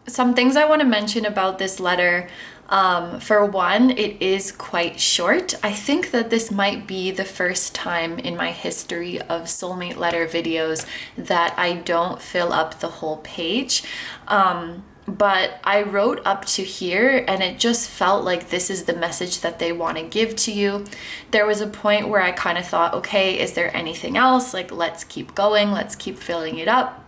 some things I want to mention about this letter. For one, it is quite short. I think that this might be the first time in my history of soulmate letter videos that I don't fill up the whole page. But I wrote up to here and it just felt like this is the message that they want to give to you. There was a point where I kind of thought, okay, is there anything else? Like, let's keep going, let's keep filling it up.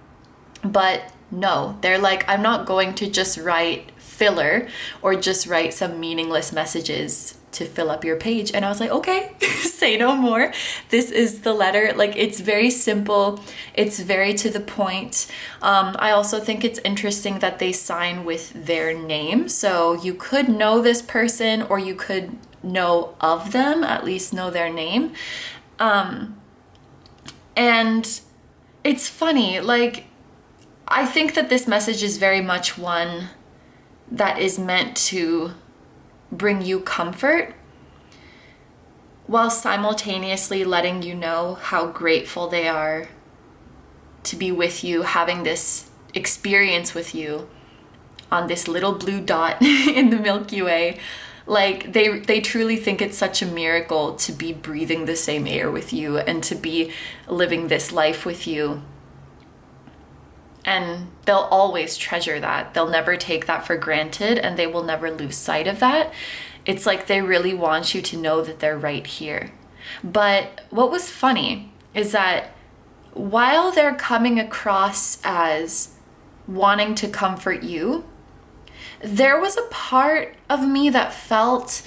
But no, they're like, I'm not going to just write filler or just write some meaningless messages to fill up your page. And I was like, okay, say no more. This is the letter. Like, it's very simple. It's very to the point. I also think it's interesting that they sign with their name. So you could know this person, or you could know of them, at least know their name. And it's funny, like, I think that this message is very much one that is meant to bring you comfort while simultaneously letting you know how grateful they are to be with you, having this experience with you on this little blue dot in the Milky Way. Like, they truly think it's such a miracle to be breathing the same air with you and to be living this life with you. And they'll always treasure that. They'll never take that for granted, and they will never lose sight of that. It's like they really want you to know that they're right here. But what was funny is that while they're coming across as wanting to comfort you, there was a part of me that felt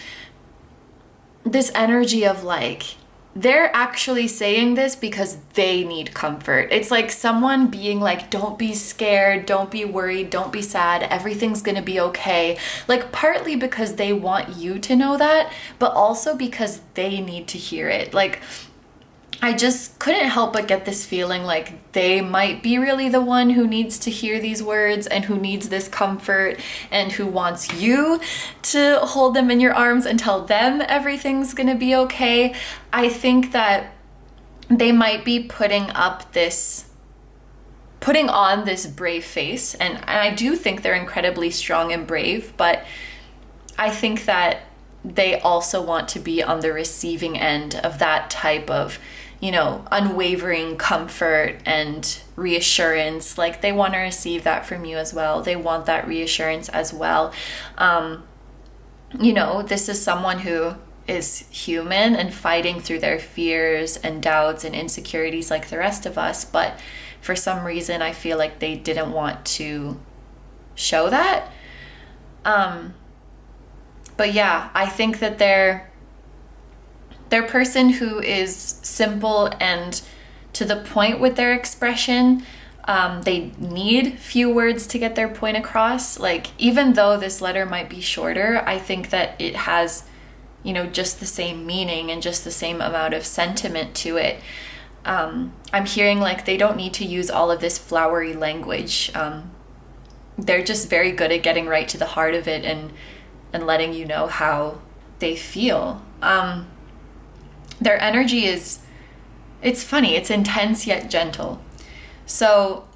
this energy of like, they're actually saying this because they need comfort. It's like someone being like, don't be scared, don't be worried, don't be sad, everything's gonna be okay. Like, partly because they want you to know that, but also because they need to hear it. Like, I just couldn't help but get this feeling like they might be really the one who needs to hear these words and who needs this comfort and who wants you to hold them in your arms and tell them everything's gonna be okay. I think that they might be putting on this brave face, and I do think they're incredibly strong and brave, but I think that they also want to be on the receiving end of that type of, unwavering comfort and reassurance. Like, they want to receive that from you as well. They want that reassurance as well. This is someone who is human and fighting through their fears and doubts and insecurities like the rest of us. But for some reason, I feel like they didn't want to show that. But yeah, I think that they're They're a person who is simple and to the point with their expression. They need few words to get their point across. Like, even though this letter might be shorter, I think that it has, you know, just the same meaning and just the same amount of sentiment to it. I'm hearing like they don't need to use all of this flowery language. They're just very good at getting right to the heart of it and letting you know how they feel. Their energy is, it's funny, it's intense yet gentle. So,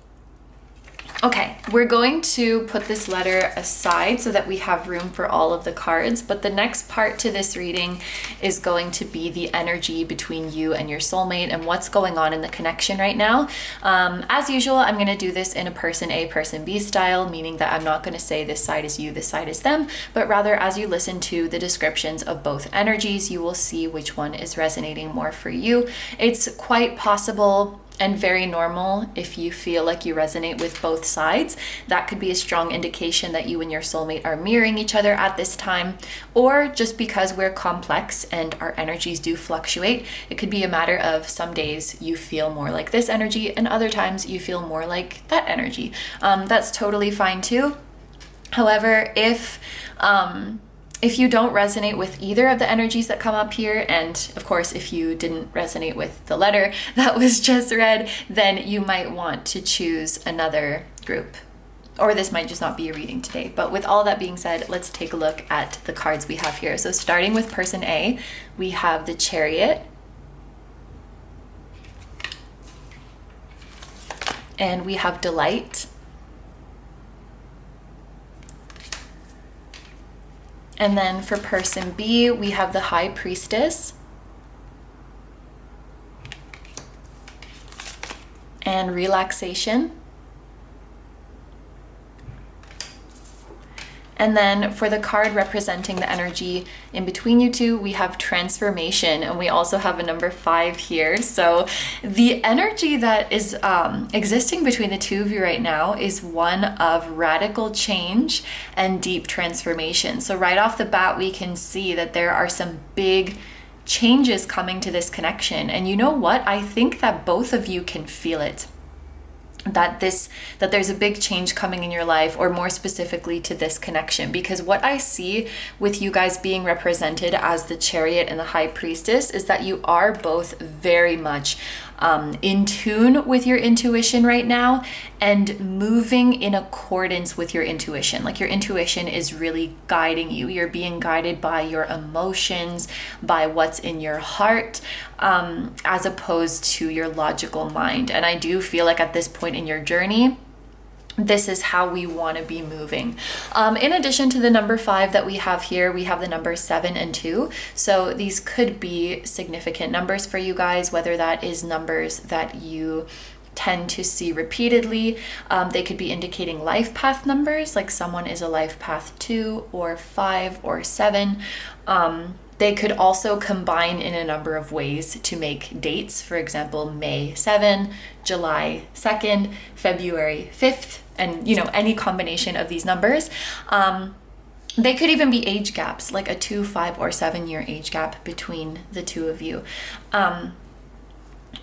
okay, we're going to put this letter aside so that we have room for all of the cards, but the next part to this reading is going to be the energy between you and your soulmate and what's going on in the connection right now. As usual, I'm going to do this in a person A, person B style, meaning that I'm not going to say this side is you, this side is them, but rather as you listen to the descriptions of both energies, you will see which one is resonating more for you. It's quite possible and very normal if you feel like you resonate with both sides. That could be a strong indication that you and your soulmate are mirroring each other at this time, or just because we're complex and our energies do fluctuate, it could be a matter of some days you feel more like this energy and other times you feel more like that energy. That's totally fine too. However, if you don't resonate with either of the energies that come up here, and of course, if you didn't resonate with the letter that was just read, then you might want to choose another group. Or this might just not be a reading today. But with all that being said, let's take a look at the cards we have here. So starting with person A, we have the Chariot. And we have Delight. And then for person B, we have the High Priestess and Relaxation. And then for the card representing the energy in between you two, we have Transformation, and we also have a number 5 here. So the energy that is existing between the two of you right now is one of radical change and deep transformation. So right off the bat, we can see that there are some big changes coming to this connection. And you know what? I think that both of you can feel it. That there's a big change coming in your life, or more specifically to this connection, because what I see with you guys being represented as the Chariot and the High Priestess is that you are both very much in tune with your intuition right now and moving in accordance with your intuition. Like, your intuition is really guiding you. You're being guided by your emotions, by what's in your heart, as opposed to your logical mind. And I do feel like at this point in your journey, this is how we want to be moving. In addition to the number 5 that we have here, we have the numbers 7 and 2. So these could be significant numbers for you guys, whether that is numbers that you tend to see repeatedly. They could be indicating life path numbers, like someone is a life path 2 or 5 or 7. They could also combine in a number of ways to make dates. For example, May 7, July 2nd, February 5th, and any combination of these numbers. They could even be age gaps, like a 2, 5, or 7 year age gap between the two of you.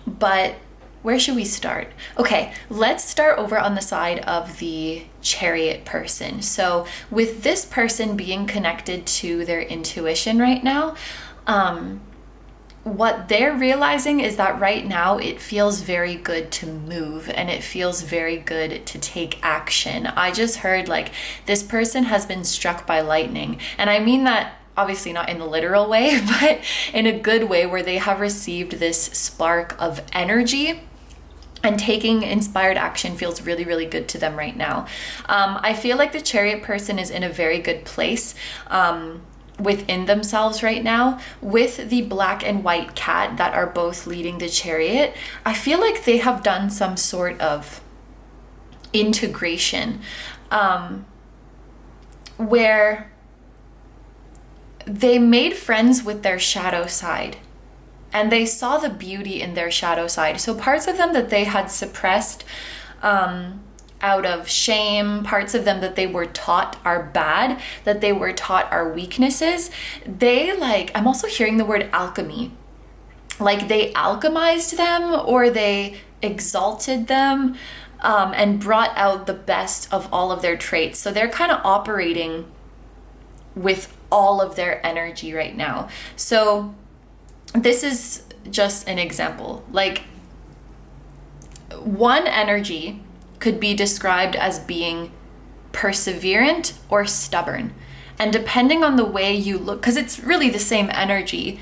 But where should we start? Okay, let's start over on the side of the Chariot person. So with this person being connected to their intuition right now, what they're realizing is that right now it feels very good to move and it feels very good to take action. I just heard like this person has been struck by lightning. And I mean that obviously not in the literal way, but in a good way, where they have received this spark of energy. And taking inspired action feels really, really good to them right now. I feel like the Chariot person is in a very good place within themselves right now. With the black and white cat that are both leading the Chariot, I feel like they have done some sort of integration where they made friends with their shadow side. And they saw the beauty in their shadow side. So parts of them that they had suppressed out of shame, parts of them that they were taught are bad, that they were taught are weaknesses, I'm also hearing the word alchemy. like they alchemized them or they exalted them, and brought out the best of all of their traits. So they're kind of operating with all of their energy right now. So this is just an example. Like, one energy could be described as being perseverant or stubborn. And depending on the way you look, because it's really the same energy,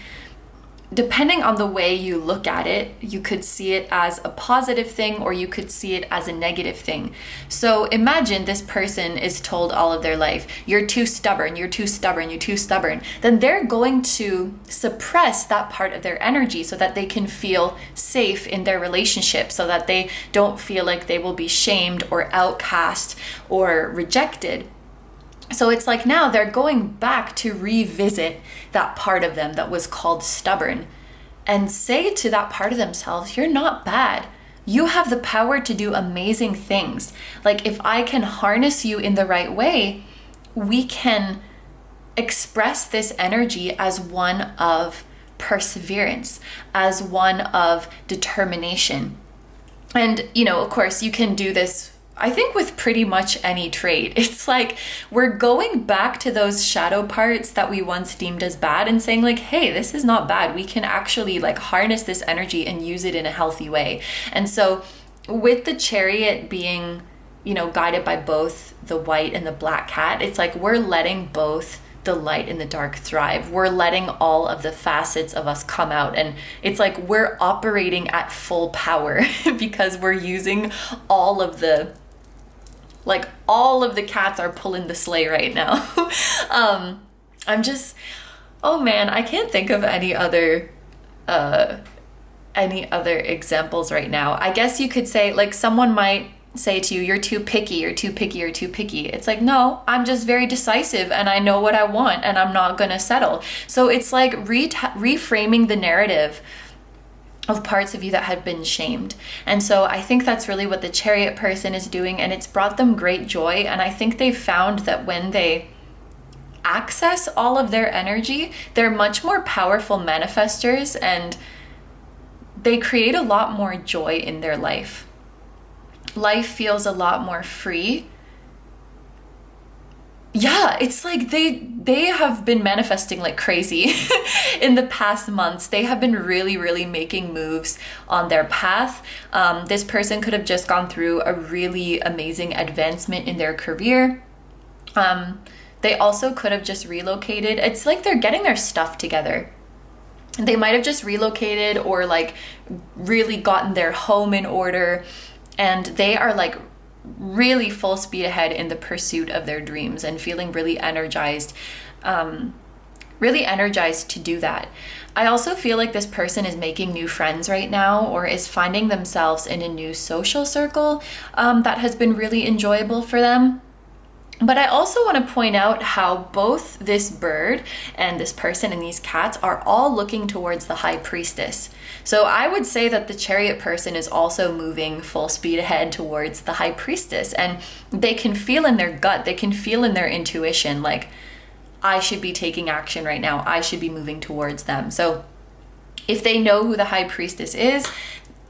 depending on the way you look at it, you could see it as a positive thing or you could see it as a negative thing. So imagine this person is told all of their life, you're too stubborn, you're too stubborn, you're too stubborn. Then they're going to suppress that part of their energy so that they can feel safe in their relationship, so that they don't feel like they will be shamed or outcast or rejected. So it's like now they're going back to revisit that part of them that was called stubborn and say to that part of themselves, you're not bad. You have the power to do amazing things. Like, if I can harness you in the right way, we can express this energy as one of perseverance, as one of determination. And, you know, of course, you can do this, I think, with pretty much any trait. It's like we're going back to those shadow parts that we once deemed as bad and saying like, hey, this is not bad. We can actually like harness this energy and use it in a healthy way. And so with the Chariot being, you know, guided by both the white and the black cat, it's like we're letting both the light and the dark thrive. We're letting all of the facets of us come out, and it's like we're operating at full power because we're using all of the cats are pulling the sleigh right now. I'm just, oh man, I can't think of any other examples right now. I guess you could say, like, someone might say to you, you're too picky, you're too picky, you're too picky. It's like, no, I'm just very decisive and I know what I want and I'm not gonna settle. So it's like reframing the narrative of parts of you that had been shamed. And so I think that's really what the Chariot person is doing, and it's brought them great joy. And I think they've found that when they access all of their energy, they're much more powerful manifestors and they create a lot more joy in their life. Life feels a lot more free. Yeah, it's like they have been manifesting like crazy in the past months. They have been really, really making moves on their path. This person could have just gone through a really amazing advancement in their career. They also could have just relocated. It's like they're getting their stuff together. They might have just relocated or like really gotten their home in order, and they are like really full speed ahead in the pursuit of their dreams and feeling really energized to do that. I also feel like this person is making new friends right now, or is finding themselves in a new social circle that has been really enjoyable for them. But I also want to point out how both this bird and this person and these cats are all looking towards the High Priestess. So I would say that the Chariot person is also moving full speed ahead towards the High Priestess, and they can feel in their gut, they can feel in their intuition, like, I should be taking action right now. I should be moving towards them. So if they know who the High Priestess is,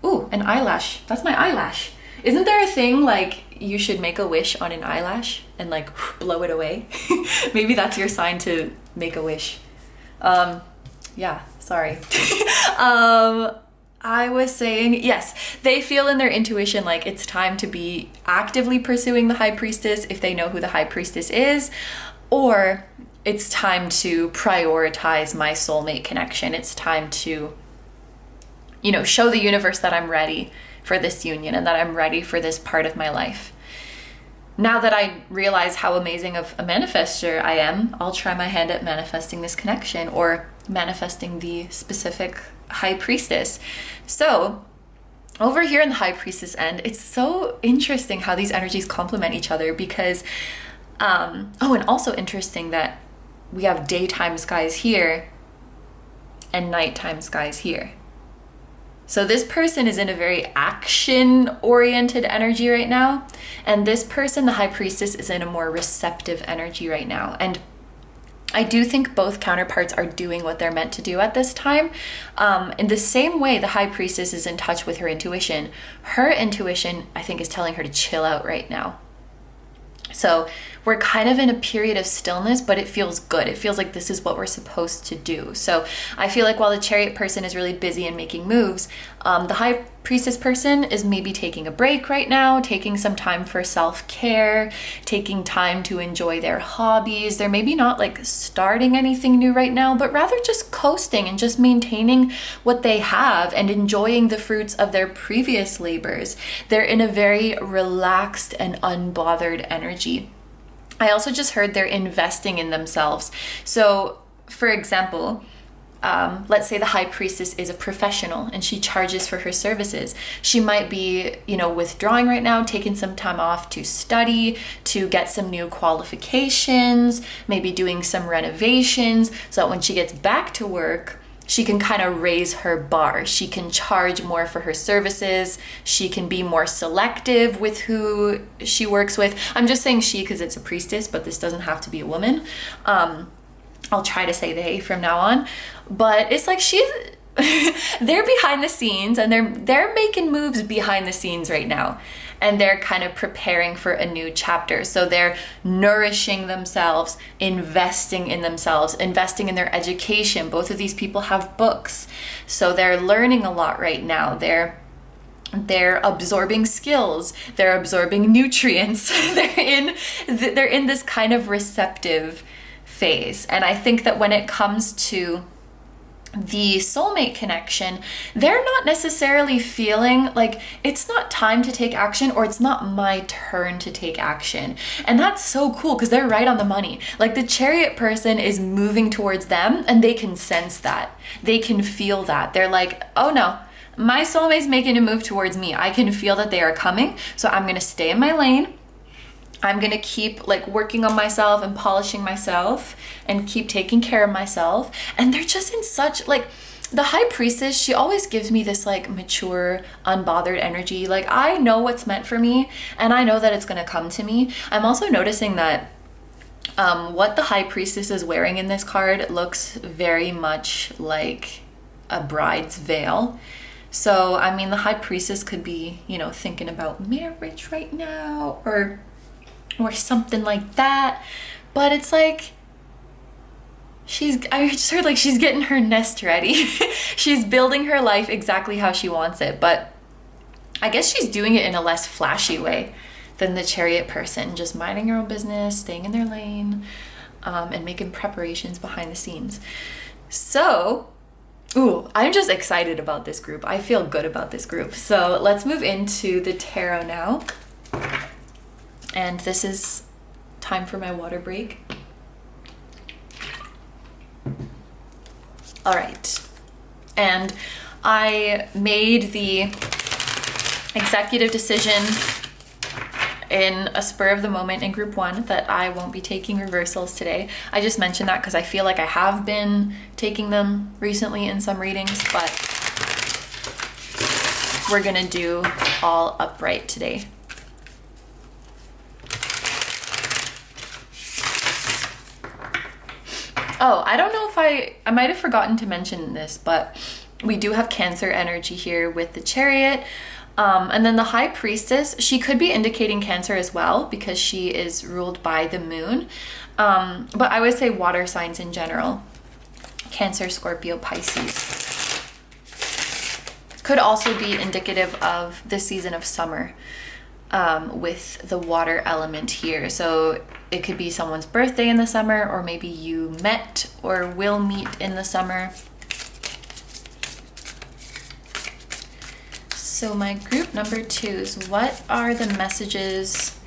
ooh, an eyelash. That's my eyelash. Isn't there a thing like you should make a wish on an eyelash and like blow it away? Maybe that's your sign to make a wish. Yeah, sorry. I was saying, yes, they feel in their intuition like it's time to be actively pursuing the High Priestess if they know who the High Priestess is, or it's time to prioritize my soulmate connection. It's time to, you know, show the universe that I'm ready for this union and that I'm ready for this part of my life. Now that I realize how amazing of a manifester I am, I'll try my hand at manifesting this connection or manifesting the specific High Priestess. So over here in the High Priestess end, it's so interesting how these energies complement each other because, and also interesting that we have daytime skies here and nighttime skies here. So this person is in a very action-oriented energy right now, and this person, the High Priestess, is in a more receptive energy right now. And I do think both counterparts are doing what they're meant to do at this time. In the same way the High Priestess is in touch with her intuition, I think, is telling her to chill out right now. So we're kind of in a period of stillness, but it feels good. It feels like this is what we're supposed to do. So I feel like while the Chariot person is really busy and making moves, the High Priestess person is maybe taking a break right now, taking some time for self-care, taking time to enjoy their hobbies. They're maybe not like starting anything new right now, but rather just coasting and just maintaining what they have and enjoying the fruits of their previous labors. They're in a very relaxed and unbothered energy. I also just heard they're investing in themselves. So, for example, let's say the High Priestess is a professional and she charges for her services. She might be, withdrawing right now, taking some time off to study, to get some new qualifications, maybe doing some renovations, so that when she gets back to work, she can kind of raise her bar. She can charge more for her services. She can be more selective with who she works with. I'm just saying she because it's a priestess, but this doesn't have to be a woman. I'll try to say they from now on. But it's like they're behind the scenes and they're making moves behind the scenes right now. And they're kind of preparing for a new chapter. So they're nourishing themselves, investing in themselves, investing in their education. Both of these people have books. So they're learning a lot right now. They're absorbing skills. They're absorbing nutrients. They're in this kind of receptive phase. And I think that when it comes to the soulmate connection, they're not necessarily feeling like it's not time to take action or it's not my turn to take action. And that's so cool because they're right on the money. Like the Chariot person is moving towards them and they can sense that. They can feel that. They're like, oh no, my soulmate's making a move towards me. I can feel that they are coming. So I'm going to stay in my lane. I'm going to keep like working on myself and polishing myself and keep taking care of myself. And they're just in such like the High Priestess, she always gives me this like mature, unbothered energy. Like I know what's meant for me and I know that it's going to come to me. I'm also noticing that what the High Priestess is wearing in this card looks very much like a bride's veil. So, I mean, the High Priestess could be, thinking about marriage right now or something like that. But it's like, I just heard like she's getting her nest ready. She's building her life exactly how she wants it. But I guess she's doing it in a less flashy way than the Chariot person, just minding her own business, staying in their lane, and making preparations behind the scenes. So, I'm just excited about this group. I feel good about this group. So let's move into the tarot now. And this is time for my water break. All right. And I made the executive decision in a spur of the moment in group 1 that I won't be taking reversals today. I just mentioned that because I feel like I have been taking them recently in some readings, but we're gonna do all upright today. Oh, I don't know if I might have forgotten to mention this, but we do have Cancer energy here with the Chariot. And then the High Priestess, she could be indicating Cancer as well because she is ruled by the moon. But I would say water signs in general. Cancer, Scorpio, Pisces. Could also be indicative of the season of summer with the water element here. So it could be someone's birthday in the summer, or maybe you met or will meet in the summer. So my group number 2s, what are the messages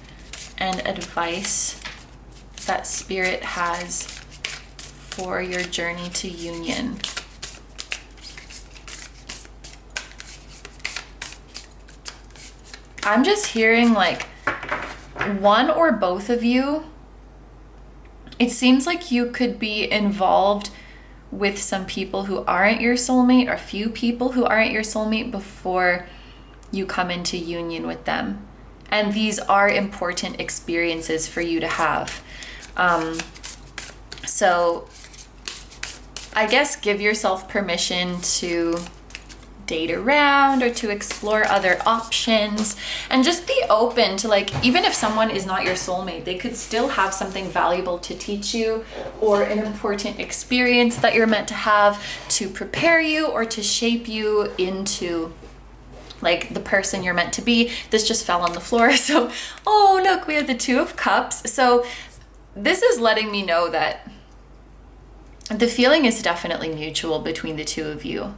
and advice that Spirit has for your journey to union? I'm just hearing like one or both of you, it seems like you could be involved with some people who aren't your soulmate, or a few people who aren't your soulmate before you come into union with them. And these are important experiences for you to have. So I guess give yourself permission to date around or to explore other options, and just be open to, like, even if someone is not your soulmate, they could still have something valuable to teach you, or an important experience that you're meant to have to prepare you or to shape you into like the person you're meant to be. This just fell on the floor. So, oh, look, we have the Two of Cups. So this is letting me know that the feeling is definitely mutual between the two of you.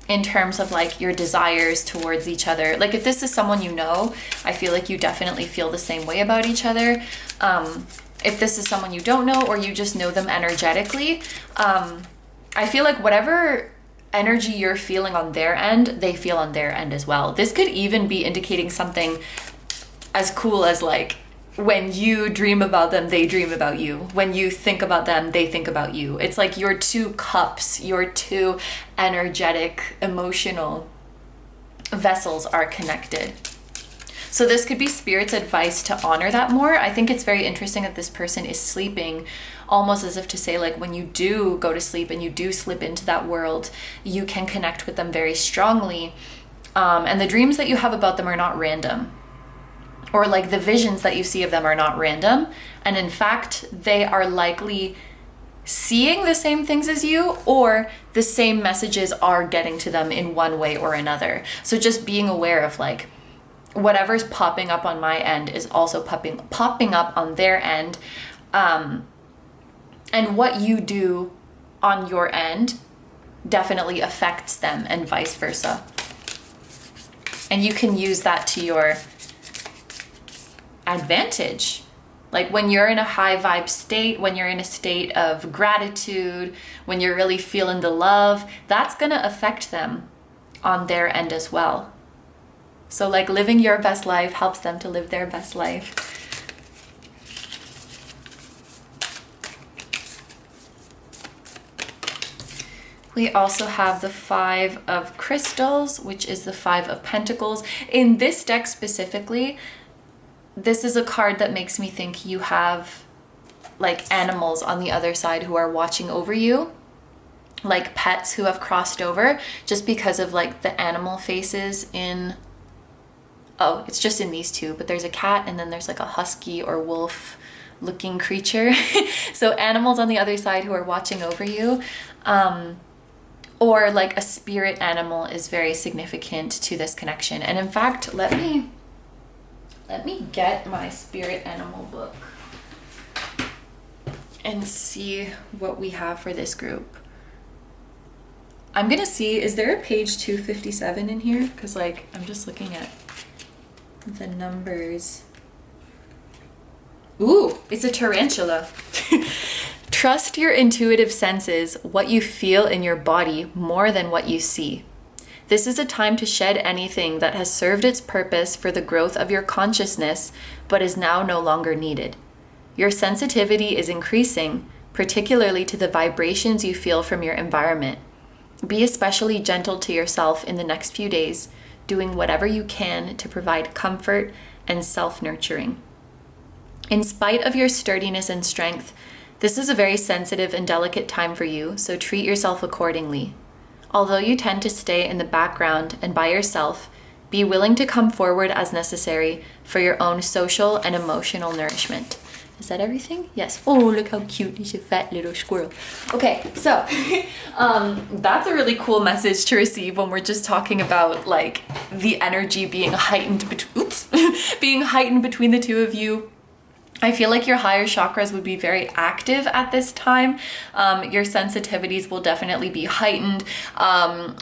In terms of like your desires towards each other. Like if this is someone you know, I feel like you definitely feel the same way about each other. If this is someone you don't know, or you just know them energetically, I feel like whatever energy you're feeling on their end, they feel on their end as well. This could even be indicating something as cool as like, when you dream about them, they dream about you. When you think about them, they think about you. It's like your two cups, your two energetic, emotional vessels are connected. So this could be Spirit's advice to honor that more. I think it's very interesting that this person is sleeping, almost as if to say, like, when you do go to sleep and you do slip into that world, you can connect with them very strongly. And the dreams that you have about them are not random. Or like the visions that you see of them are not random. And in fact, they are likely seeing the same things as you, or the same messages are getting to them in one way or another. So just being aware of like, whatever's popping up on my end is also popping up on their end. And what you do on your end definitely affects them, and vice versa. And you can use that to your advantage. Like when you're in a high vibe state, when you're in a state of gratitude, when you're really feeling the love, that's gonna affect them on their end as well. So like living your best life helps them to live their best life. We also have the Five of Crystals, which is the Five of Pentacles. In this deck specifically, this is a card that makes me think you have like animals on the other side who are watching over you, like pets who have crossed over, just because of like the animal faces in, oh, it's just in these two, but there's a cat and then there's like a husky or wolf looking creature. So animals on the other side who are watching over you, or like a spirit animal is very significant to this connection. And in fact, let me get my spirit animal book and see what we have for this group. I'm gonna see, is there a page 257 in here? Because like, I'm just looking at the numbers. Ooh, it's a tarantula. Trust your intuitive senses, what you feel in your body more than what you see. This is a time to shed anything that has served its purpose for the growth of your consciousness, but is now no longer needed. Your sensitivity is increasing, particularly to the vibrations you feel from your environment. Be especially gentle to yourself in the next few days, doing whatever you can to provide comfort and self-nurturing. In spite of your sturdiness and strength, this is a very sensitive and delicate time for you, so treat yourself accordingly. Although you tend to stay in the background and by yourself, be willing to come forward as necessary for your own social and emotional nourishment. Is that everything? Yes. Oh, look how cute. He's a fat little squirrel. Okay, so that's a really cool message to receive when we're just talking about like the energy being heightened being heightened between the two of you. I feel like your higher chakras would be very active at this time. Your sensitivities will definitely be heightened.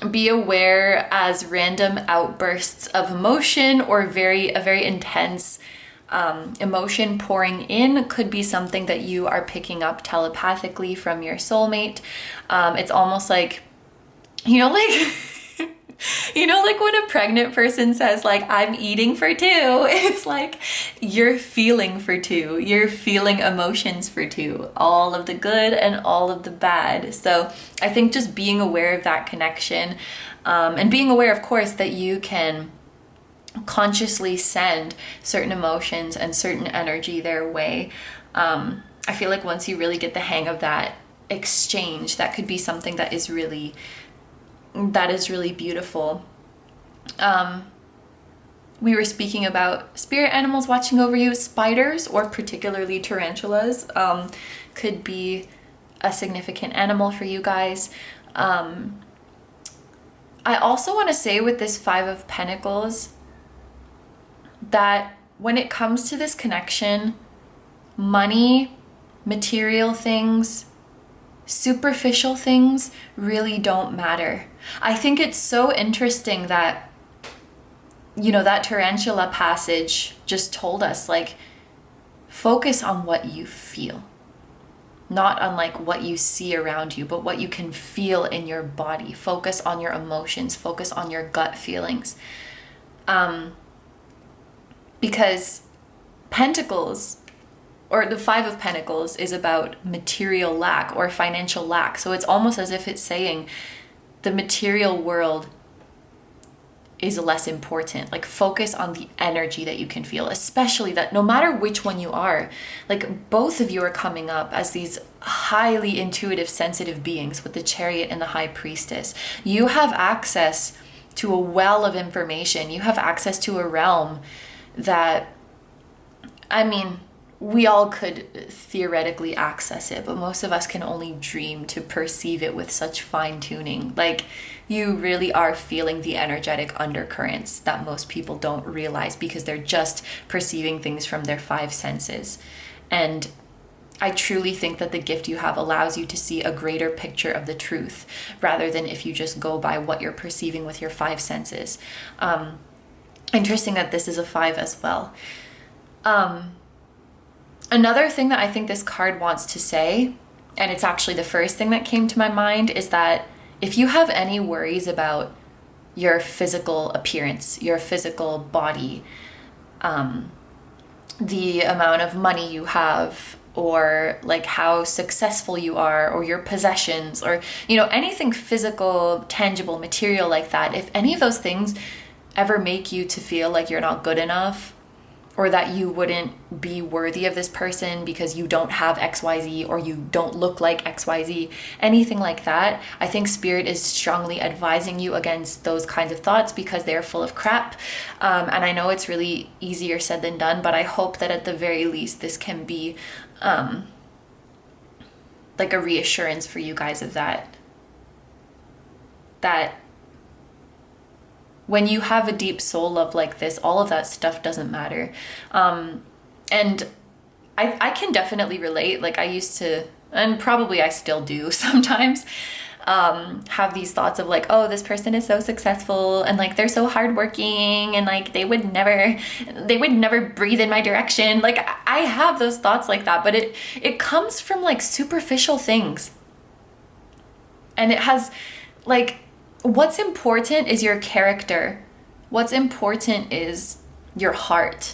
Be aware as random outbursts of emotion or a very intense emotion pouring in could be something that you are picking up telepathically from your soulmate. It's almost like, like when a pregnant person says like, I'm eating for two, it's like you're feeling for two, you're feeling emotions for two, all of the good and all of the bad. So I think just being aware of that connection, and being aware, of course, that you can consciously send certain emotions and certain energy their way. I feel like once you really get the hang of that exchange, that could be something that is really beautiful. We were speaking about spirit animals watching over you. Spiders, or particularly tarantulas, could be a significant animal for you guys. I also want to say with this Five of Pentacles that when it comes to this connection, money, material things, superficial things really don't matter. I think it's so interesting that, you know, that tarantula passage just told us, like, focus on what you feel. Not on like what you see around you, but what you can feel in your body. Focus on your emotions, focus on your gut feelings. Because Pentacles, or the Five of Pentacles, is about material lack or financial lack. So it's almost as if it's saying the material world is less important. Like, focus on the energy that you can feel, especially that no matter which one you are, like, both of you are coming up as these highly intuitive, sensitive beings with the Chariot and the High Priestess. You have access to a well of information. You have access to a realm that, I mean, we all could theoretically access it, but most of us can only dream to perceive it with such fine tuning. Like, you really are feeling the energetic undercurrents that most people don't realize because they're just perceiving things from their five senses. And I truly think that the gift you have allows you to see a greater picture of the truth rather than if you just go by what you're perceiving with your five senses. Interesting that this is a 5 as well. Another thing that I think this card wants to say, and it's actually the first thing that came to my mind, is that if you have any worries about your physical appearance, your physical body, the amount of money you have, or like how successful you are, or your possessions, or, you know, anything physical, tangible, material like that, if any of those things ever make you to feel like you're not good enough, or that you wouldn't be worthy of this person because you don't have XYZ, or you don't look like XYZ, anything like that, I think Spirit is strongly advising you against those kinds of thoughts because they're full of crap. And I know it's really easier said than done, but I hope that at the very least this can be like a reassurance for you guys of that when you have a deep soul love like this, all of that stuff doesn't matter. And I can definitely relate. Like, I used to, and probably I still do sometimes, have these thoughts of like, oh, this person is so successful and like they're so hardworking and like they would never breathe in my direction. Like, I have those thoughts like that, but it comes from like superficial things. And it has like, what's important is your character. What's important is your heart.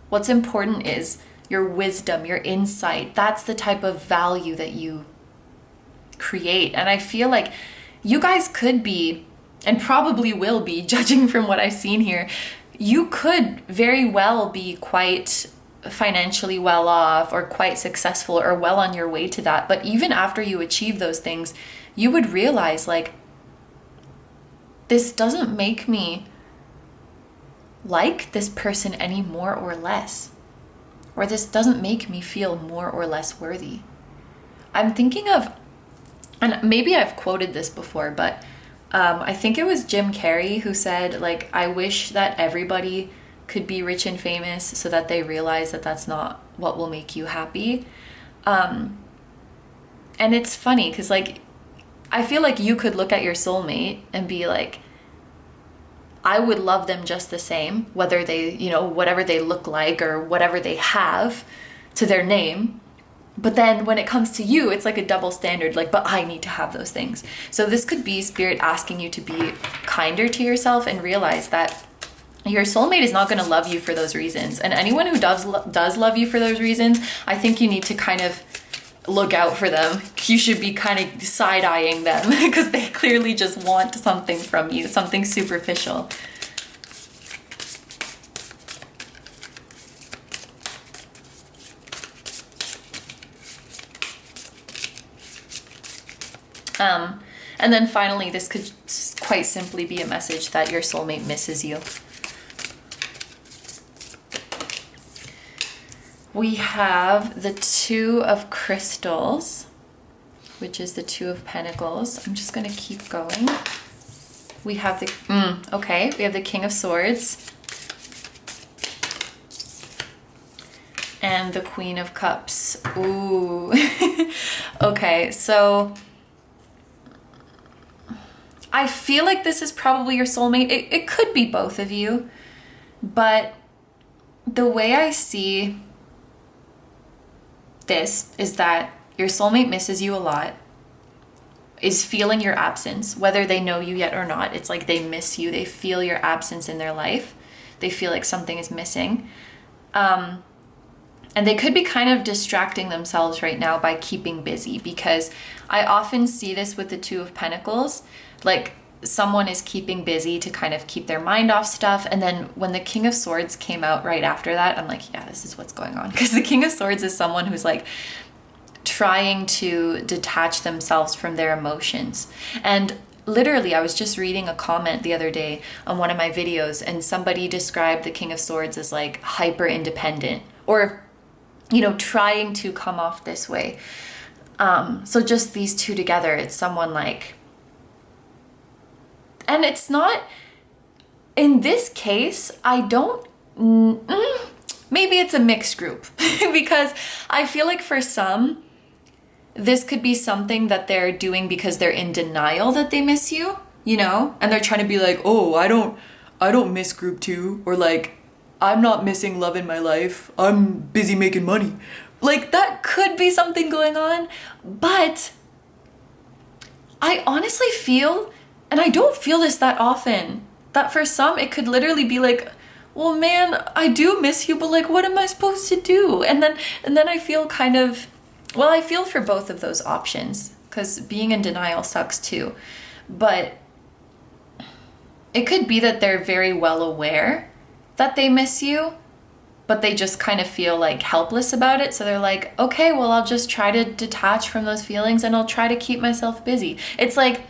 What's important is your wisdom, your insight. That's the type of value that you create. And I feel like you guys could be, and probably will be, judging from what I've seen here, you could very well be quite financially well off or quite successful or well on your way to that. But even after you achieve those things, you would realize like, this doesn't make me like this person any more or less, or this doesn't make me feel more or less worthy. I'm thinking of, and maybe I've quoted this before, but I think it was Jim Carrey who said, like, I wish that everybody could be rich and famous so that they realize that that's not what will make you happy. And it's funny because like, I feel like you could look at your soulmate and be like, I would love them just the same, whether they, you know, whatever they look like or whatever they have to their name. But then when it comes to you, it's like a double standard, like, but I need to have those things. So this could be Spirit asking you to be kinder to yourself and realize that your soulmate is not going to love you for those reasons. And anyone who does love you for those reasons, I think you need to kind of look out for them. You should be kind of side-eyeing them because they clearly just want something from you, something superficial. And then finally, this could quite simply be a message that your soulmate misses you. We have the Two of Crystals, which is the Two of Pentacles. I'm just going to keep going. We have the, we have the King of Swords and the Queen of Cups. Ooh. Okay, so I feel like this is probably your soulmate. It could be both of you, but the way I see this is that your soulmate misses you a lot, is feeling your absence, whether they know you yet or not. It's like they miss you. They feel your absence in their life. They feel like something is missing. And they could be kind of distracting themselves right now by keeping busy, because I often see this with the Two of Pentacles. Like someone is keeping busy to kind of keep their mind off stuff. And then when the King of Swords came out right after that, I'm like, yeah, this is what's going on. Because the King of Swords is someone who's like trying to detach themselves from their emotions. And literally, I was just reading a comment the other day on one of my videos, and somebody described the King of Swords as like hyper independent, or, you know, trying to come off this way. So just these two together, it's someone like, and it's not, in this case, I don't, maybe it's a mixed group because I feel like for some, this could be something that they're doing because they're in denial that they miss you, you know, and they're trying to be like, oh, I don't miss group 2, or like, I'm not missing love in my life, I'm busy making money. Like that could be something going on, but I honestly feel, and I don't feel this that often, that for some it could literally be like, well man, I do miss you, but like what am I supposed to do? And then I feel kind of, well, I feel for both of those options, because being in denial sucks too. But it could be that they're very well aware that they miss you, but they just kind of feel like helpless about it. So they're like, okay, well, I'll just try to detach from those feelings and I'll try to keep myself busy. It's like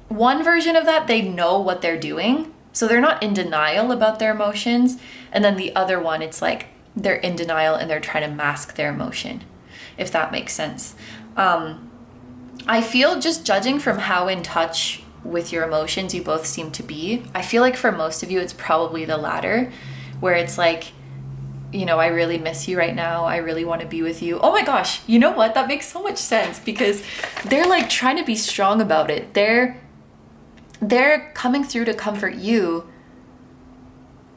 one version of that, they know what they're doing, so they're not in denial about their emotions. And then the other one, it's like they're in denial and they're trying to mask their emotion, if that makes sense. I feel, just judging from how in touch with your emotions you both seem to be, I feel like for most of you it's probably the latter, where it's like, you know, I really miss you right now, I really want to be with you. Oh my gosh, you know what, that makes so much sense, because they're like trying to be strong about it. They're coming through to comfort you,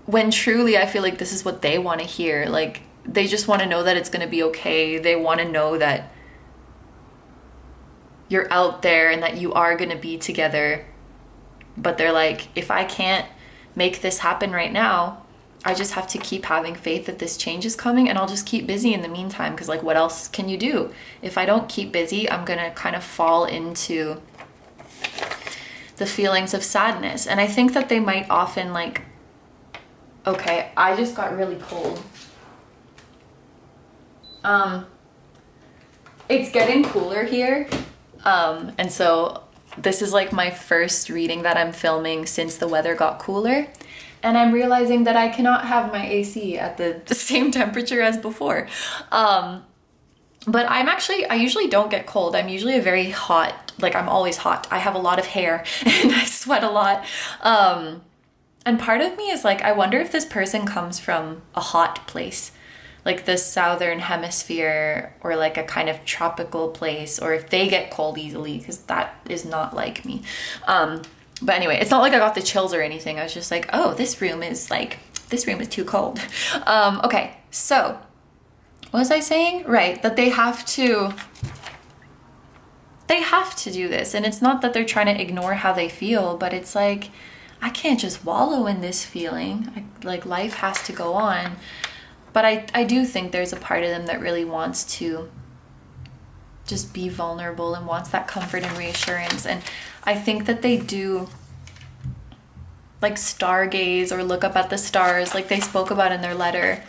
when truly I feel like this is what they want to hear. Like they just want to know that it's going to be okay. They want to know that you're out there and that you are going to be together. But they're like, if I can't make this happen right now, I just have to keep having faith that this change is coming, and I'll just keep busy in the meantime, because like what else can you do? If I don't keep busy, I'm going to kind of fall into the feelings of sadness. And I think that they might often like, okay, I just got really cold. It's getting cooler here. And so this is like my first reading that I'm filming since the weather got cooler. And I'm realizing that I cannot have my AC at the same temperature as before. But I usually don't get cold. I'm usually a very hot, like I'm always hot. I have a lot of hair and I sweat a lot. And part of me is like, I wonder if this person comes from a hot place, like the southern hemisphere, or like a kind of tropical place, or if they get cold easily, because that is not like me. But anyway, it's not like I got the chills or anything. I was just like, oh, this room is too cold. Okay, so what was I saying? Right, that they have to do this. And it's not that they're trying to ignore how they feel, but it's like, I can't just wallow in this feeling. Like life has to go on. But I do think there's a part of them that really wants to just be vulnerable and wants that comfort and reassurance. And I think that they do like stargaze or look up at the stars like they spoke about in their letter.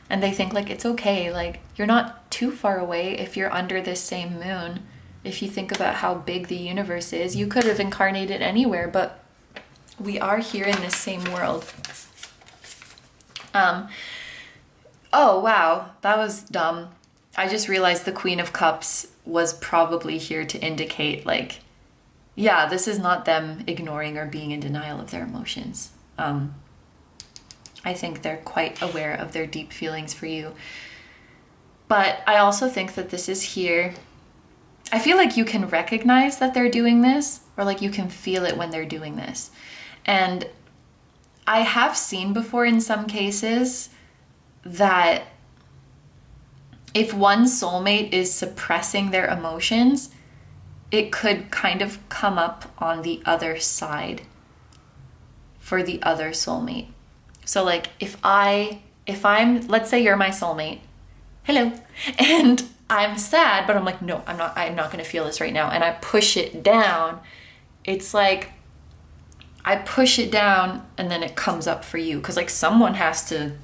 And they think like, it's okay. Like you're not too far away if you're under this same moon. If you think about how big the universe is, you could have incarnated anywhere, but we are here in this same world. Oh, wow, that was dumb. I just realized the Queen of Cups was probably here to indicate, like, yeah, this is not them ignoring or being in denial of their emotions. I think they're quite aware of their deep feelings for you. But I also think that this is here. I feel like you can recognize that they're doing this, or like you can feel it when they're doing this. And I have seen before in some cases that if one soulmate is suppressing their emotions, it could kind of come up on the other side for the other soulmate. So like if I'm, let's say you're my soulmate, hello, and I'm sad, but I'm like, no, I'm not going to feel this right now. And I push it down. It's like, I push it down and then it comes up for you. Cause like someone has to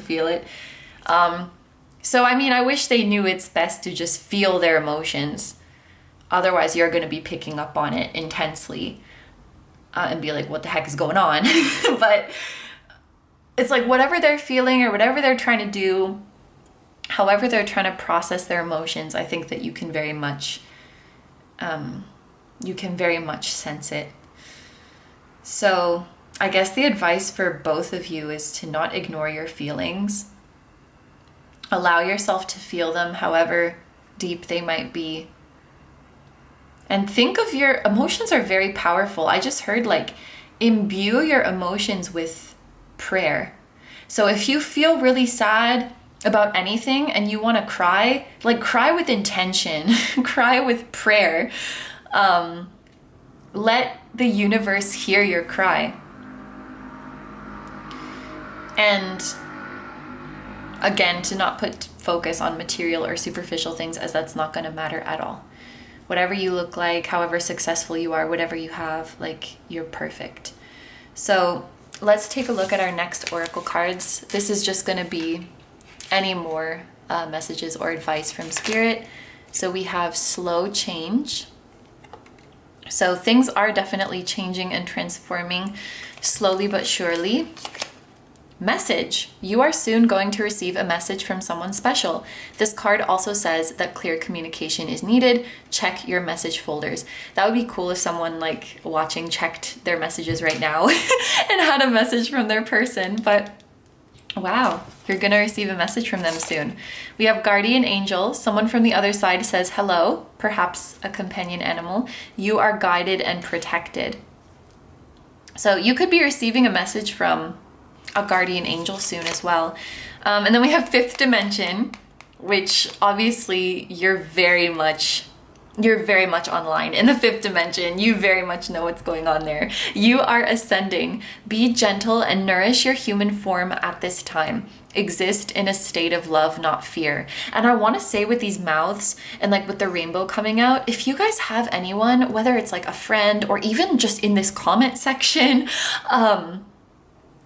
feel it. So, I mean, I wish they knew it's best to just feel their emotions. Otherwise you're going to be picking up on it intensely, and be like, what the heck is going on? But it's like whatever they're feeling or whatever they're trying to do, however they're trying to process their emotions, I think that you can very much sense it. So I guess the advice for both of you is to not ignore your feelings. Allow yourself to feel them however deep they might be. And think of your emotions are very powerful. I just heard like imbue your emotions with prayer. So if you feel really sad about anything and you want to cry, like cry with intention, cry with prayer. Let the universe hear your cry. And again, to not put focus on material or superficial things, as that's not going to matter at all. Whatever you look like, however successful you are, whatever you have, like you're perfect. So let's take a look at our next oracle cards. This is just going to be any more messages or advice from Spirit. So we have slow change. So things are definitely changing and transforming slowly but surely. Message. You are soon going to receive a message from someone special. This card also says that clear communication is needed. Check your message folders. That would be cool if someone like watching checked their messages right now and had a message from their person. But wow, you're going to receive a message from them soon. We have guardian angel. Someone from the other side says hello, perhaps a companion animal. You are guided and protected. So you could be receiving a message from a guardian angel soon as well. And then we have fifth dimension, which obviously you're very much online in the fifth dimension. You very much know what's going on there. You are ascending. Be gentle and nourish your human form at this time. Exist in a state of love, not fear. And I want to say with these mouths and like with the rainbow coming out, if you guys have anyone, whether it's like a friend or even just in this comment section,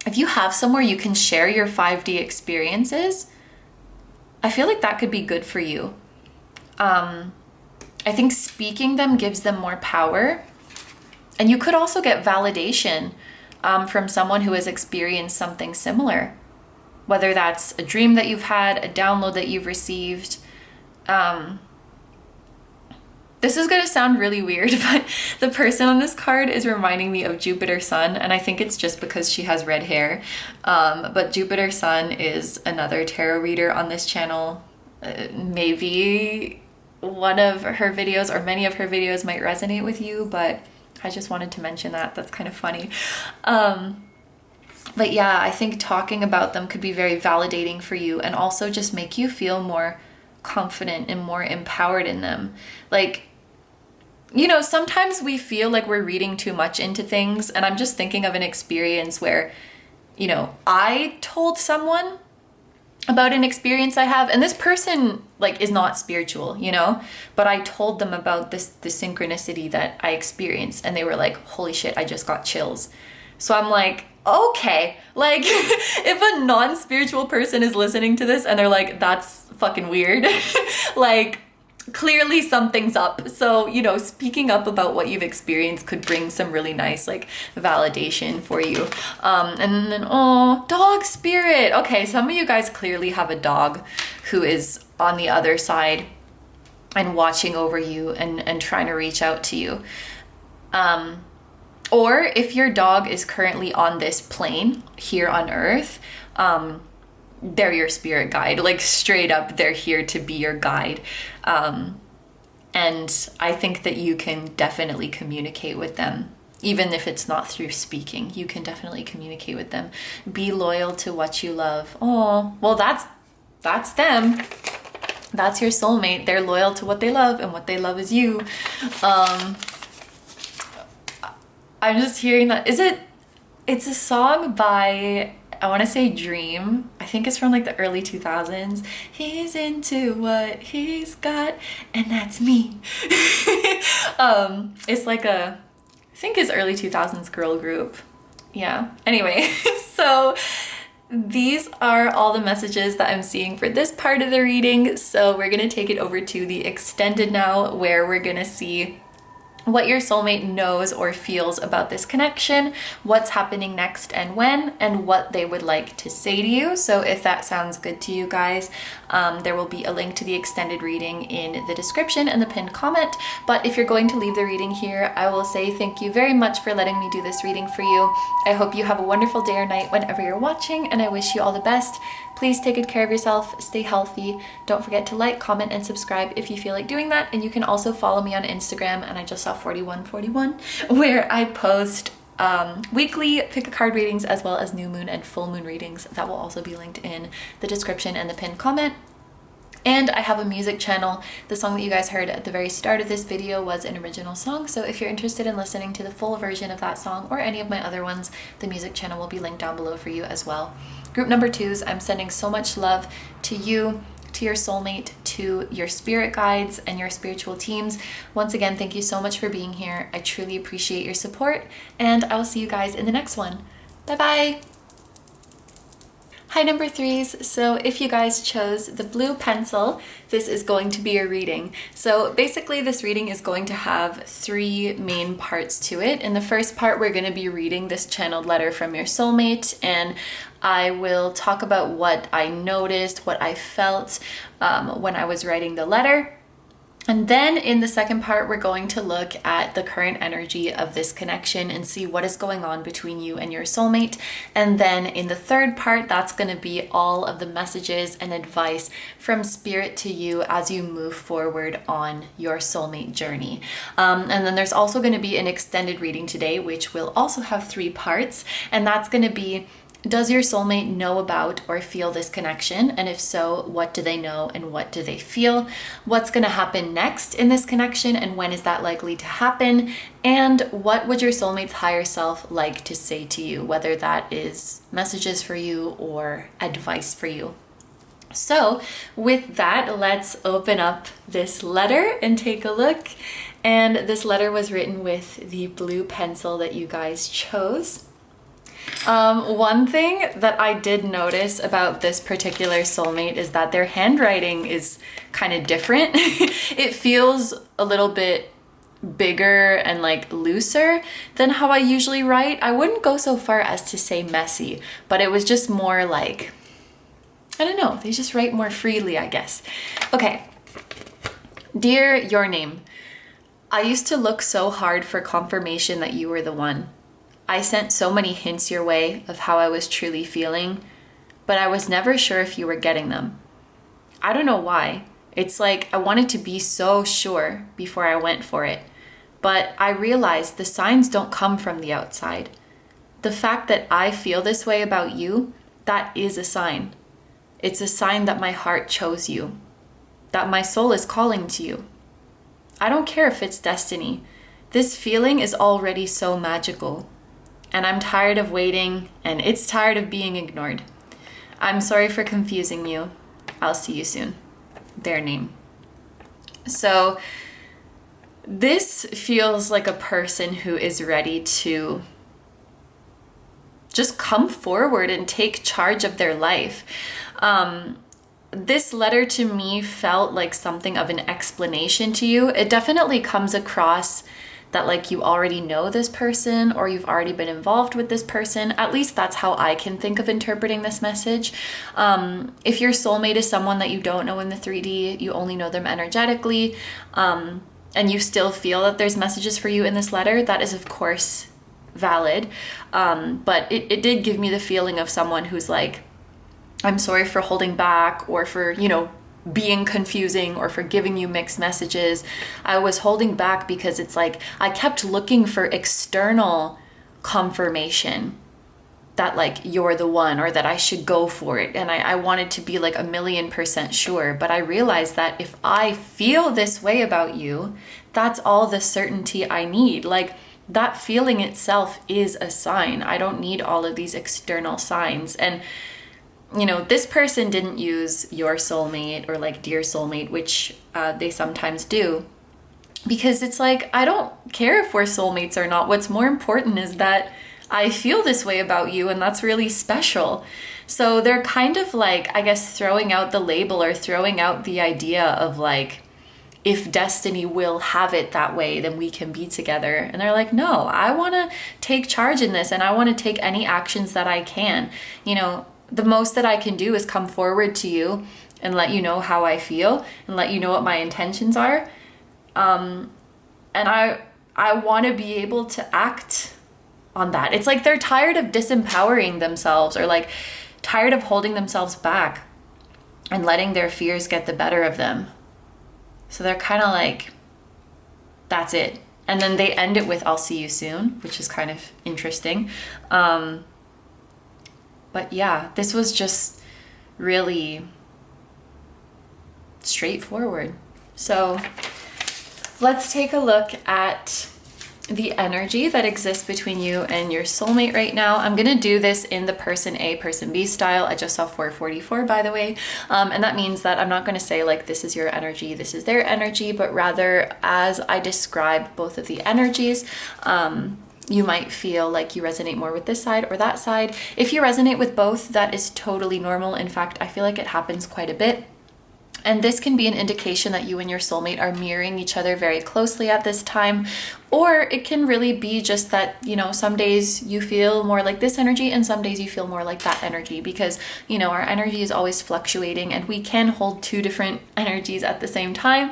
if you have somewhere you can share your 5D experiences, I feel like that could be good for you. I think speaking them gives them more power. And you could also get validation from someone who has experienced something similar. Whether that's a dream that you've had, a download that you've received. This is going to sound really weird, but the person on this card is reminding me of Jupiter Sun, and I think it's just because she has red hair. But Jupiter Sun is another tarot reader on this channel. Maybe one of her videos or many of her videos might resonate with you, but I just wanted to mention that. That's kind of funny. But yeah, I think talking about them could be very validating for you and also just make you feel more confident and more empowered in them. Like, you know, sometimes we feel like we're reading too much into things, and I'm just thinking of an experience where, you know, I told someone about an experience I have, and this person like is not spiritual, you know, but I told them about the synchronicity that I experienced, and they were like, holy shit, I just got chills. So I'm like, okay, like if a non-spiritual person is listening to this and they're like, that's fucking weird, like clearly something's up. So, you know, speaking up about what you've experienced could bring some really nice like validation for you. And then, oh, dog spirit. Okay, some of you guys clearly have a dog who is on the other side and watching over you and trying to reach out to you. Or if your dog is currently on this plane here on earth, they're your spirit guide. Like straight up, they're here to be your guide. And I think that you can definitely communicate with them. Even if it's not through speaking, you can definitely communicate with them. Be loyal to what you love. Oh, well, that's them. That's your soulmate. They're loyal to what they love, and what they love is you. I'm just hearing that. It's a song by, I want to say Dream. I think it's from like the early 2000s. He's into what he's got, and that's me. It's like I think his early 2000s girl group. Yeah. Anyway, so these are all the messages that I'm seeing for this part of the reading. So we're going to take it over to the extended now, where we're going to see what your soulmate knows or feels about this connection, what's happening next and when, and what they would like to say to you. So if that sounds good to you guys, there will be a link to the extended reading in the description and the pinned comment. But if you're going to leave the reading here, I will say thank you very much for letting me do this reading for you. I hope you have a wonderful day or night whenever you're watching, and I wish you all the best. Please take good care of yourself, stay healthy. Don't forget to like, comment, and subscribe if you feel like doing that. And you can also follow me on Instagram, and I just saw 4141, where I post weekly pick a card readings as well as new moon and full moon readings. That will also be linked in the description and the pinned comment. And I have a music channel. The song that you guys heard at the very start of this video was an original song. So if you're interested in listening to the full version of that song or any of my other ones, the music channel will be linked down below for you as well. Group number 2s, I'm sending so much love to you, to your soulmate, to your spirit guides, and your spiritual teams. Once again, thank you so much for being here. I truly appreciate your support, and I will see you guys in the next one. Bye-bye! Hi number 3s, so if you guys chose the blue pencil, this is going to be a reading. So basically this reading is going to have 3 main parts to it. In the first part, we're going to be reading this channeled letter from your soulmate, and I will talk about what I noticed, what I felt when I was writing the letter. And then in the second part, we're going to look at the current energy of this connection and see what is going on between you and your soulmate. And then in the third part, that's going to be all of the messages and advice from spirit to you as you move forward on your soulmate journey. And then there's also going to be an extended reading today, which will also have 3 parts. And that's going to be, does your soulmate know about or feel this connection? And if so, what do they know and what do they feel? What's going to happen next in this connection and when is that likely to happen? And what would your soulmate's higher self like to say to you, whether that is messages for you or advice for you? So with that, let's open up this letter and take a look. And this letter was written with the blue pencil that you guys chose. One thing that I did notice about this particular soulmate is that their handwriting is kind of different. It feels a little bit bigger and like looser than how I usually write. I wouldn't go so far as to say messy, but it was just more like, I don't know, they just write more freely, I guess. Okay. Dear Your Name, I used to look so hard for confirmation that you were the one. I sent so many hints your way of how I was truly feeling, but I was never sure if you were getting them. I don't know why. It's like I wanted to be so sure before I went for it, but I realized the signs don't come from the outside. The fact that I feel this way about you, that is a sign. It's a sign that my heart chose you, that my soul is calling to you. I don't care if it's destiny. This feeling is already so magical. And I'm tired of waiting, and it's tired of being ignored. I'm sorry for confusing you. I'll see you soon. Their name. So this feels like a person who is ready to just come forward and take charge of their life. this letter to me felt like something of an explanation to you. It definitely comes across that like you already know this person or you've already been involved with this person. At least that's how I can think of interpreting this message. If your soulmate is someone that you don't know in the 3D, you only know them energetically, and you still feel that there's messages for you in this letter, that is of course valid. But it did give me the feeling of someone who's like, I'm sorry for holding back, or for, you know, being confusing, or for giving you mixed messages. I was holding back because it's like I kept looking for external confirmation that like you're the one, or that I should go for it. And I wanted to be like 1,000,000% sure. But I realized that if I feel this way about you, that's all the certainty I need. Like that feeling itself is a sign. I don't need all of these external signs. And you know, this person didn't use your soulmate or like dear soulmate, which they sometimes do, because it's like, I don't care if we're soulmates or not. What's more important is that I feel this way about you, and that's really special. So they're kind of like, I guess, throwing out the label, or throwing out the idea of like, if destiny will have it that way, then we can be together. And they're like, no, I want to take charge in this, and I want to take any actions that I can. You know, the most that I can do is come forward to you and let you know how I feel, and let you know what my intentions are. And I want to be able to act on that. It's like they're tired of disempowering themselves, or like tired of holding themselves back and letting their fears get the better of them. So they're kind of like, that's it. And then they end it with, I'll see you soon, which is kind of interesting. But yeah, this was just really straightforward. So let's take a look at the energy that exists between you and your soulmate right now. I'm going to do this in the person A, person B style. I just saw 444, by the way. And that means that I'm not going to say like, this is your energy, this is their energy, but rather as I describe both of the energies, you might feel like you resonate more with this side or that side. If you resonate with both, that is totally normal. In fact, I feel like it happens quite a bit. And this can be an indication that you and your soulmate are mirroring each other very closely at this time. Or it can really be just that, you know, some days you feel more like this energy and some days you feel more like that energy, because, you know, our energy is always fluctuating and we can hold two different energies at the same time.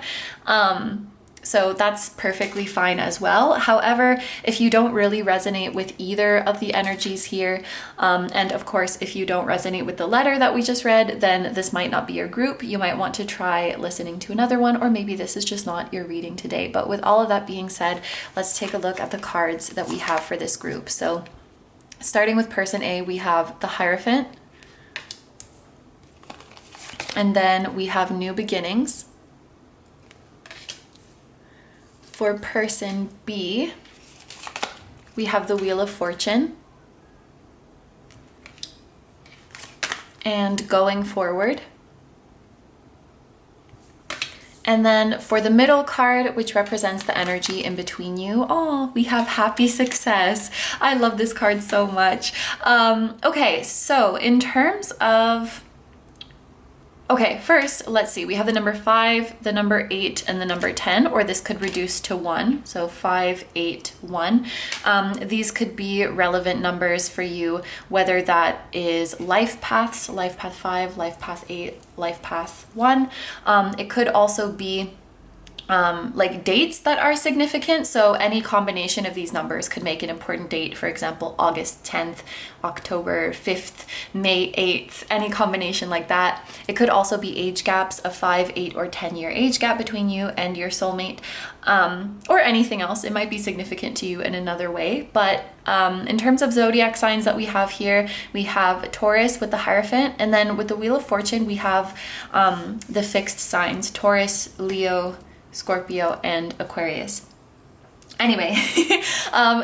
So that's perfectly fine as well. However, if you don't really resonate with either of the energies here, and of course, if you don't resonate with the letter that we just read, then this might not be your group. You might want to try listening to another one, or maybe this is just not your reading today. But with all of that being said, let's take a look at the cards that we have for this group. So starting with person A, we have the Hierophant, and then we have New Beginnings. For person B, we have the Wheel of Fortune and Going Forward. And then for the middle card, which represents the energy in between you, oh, we have Happy Success. I love this card so much. Okay, so in terms of, okay, first, let's see. We have the number 5, the number 8, and the number 10, or this could reduce to 1. So 5, 8, 1. These could be relevant numbers for you, whether that is life paths, life path 5, life path 8, life path 1. It could also be like dates that are significant. So any combination of these numbers could make an important date. For example, August 10th, October 5th, May 8th, any combination like that. It could also be age gaps, a 5, 8, or 10-year age gap between you and your soulmate, or anything else. It might be significant to you in another way. But in terms of zodiac signs that we have here, we have Taurus with the Hierophant, and then with the Wheel of Fortune, we have the fixed signs, Taurus, Leo, Scorpio, and Aquarius. Anyway,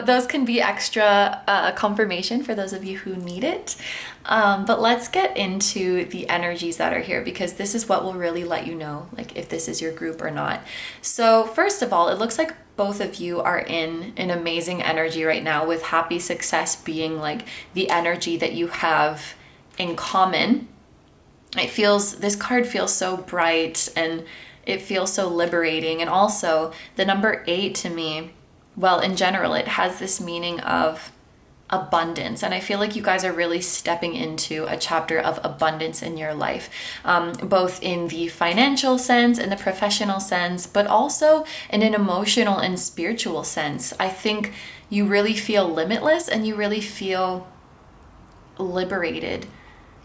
those can be extra confirmation for those of you who need it. But let's get into the energies that are here, because this is what will really let you know like if this is your group or not. So first of all, it looks like both of you are in an amazing energy right now, with Happy Success being like the energy that you have in common. this card feels so bright and it feels so liberating. And also the number 8 to me, well, in general, it has this meaning of abundance. And I feel like you guys are really stepping into a chapter of abundance in your life, both in the financial sense, in the professional sense, but also in an emotional and spiritual sense. I think you really feel limitless and you really feel liberated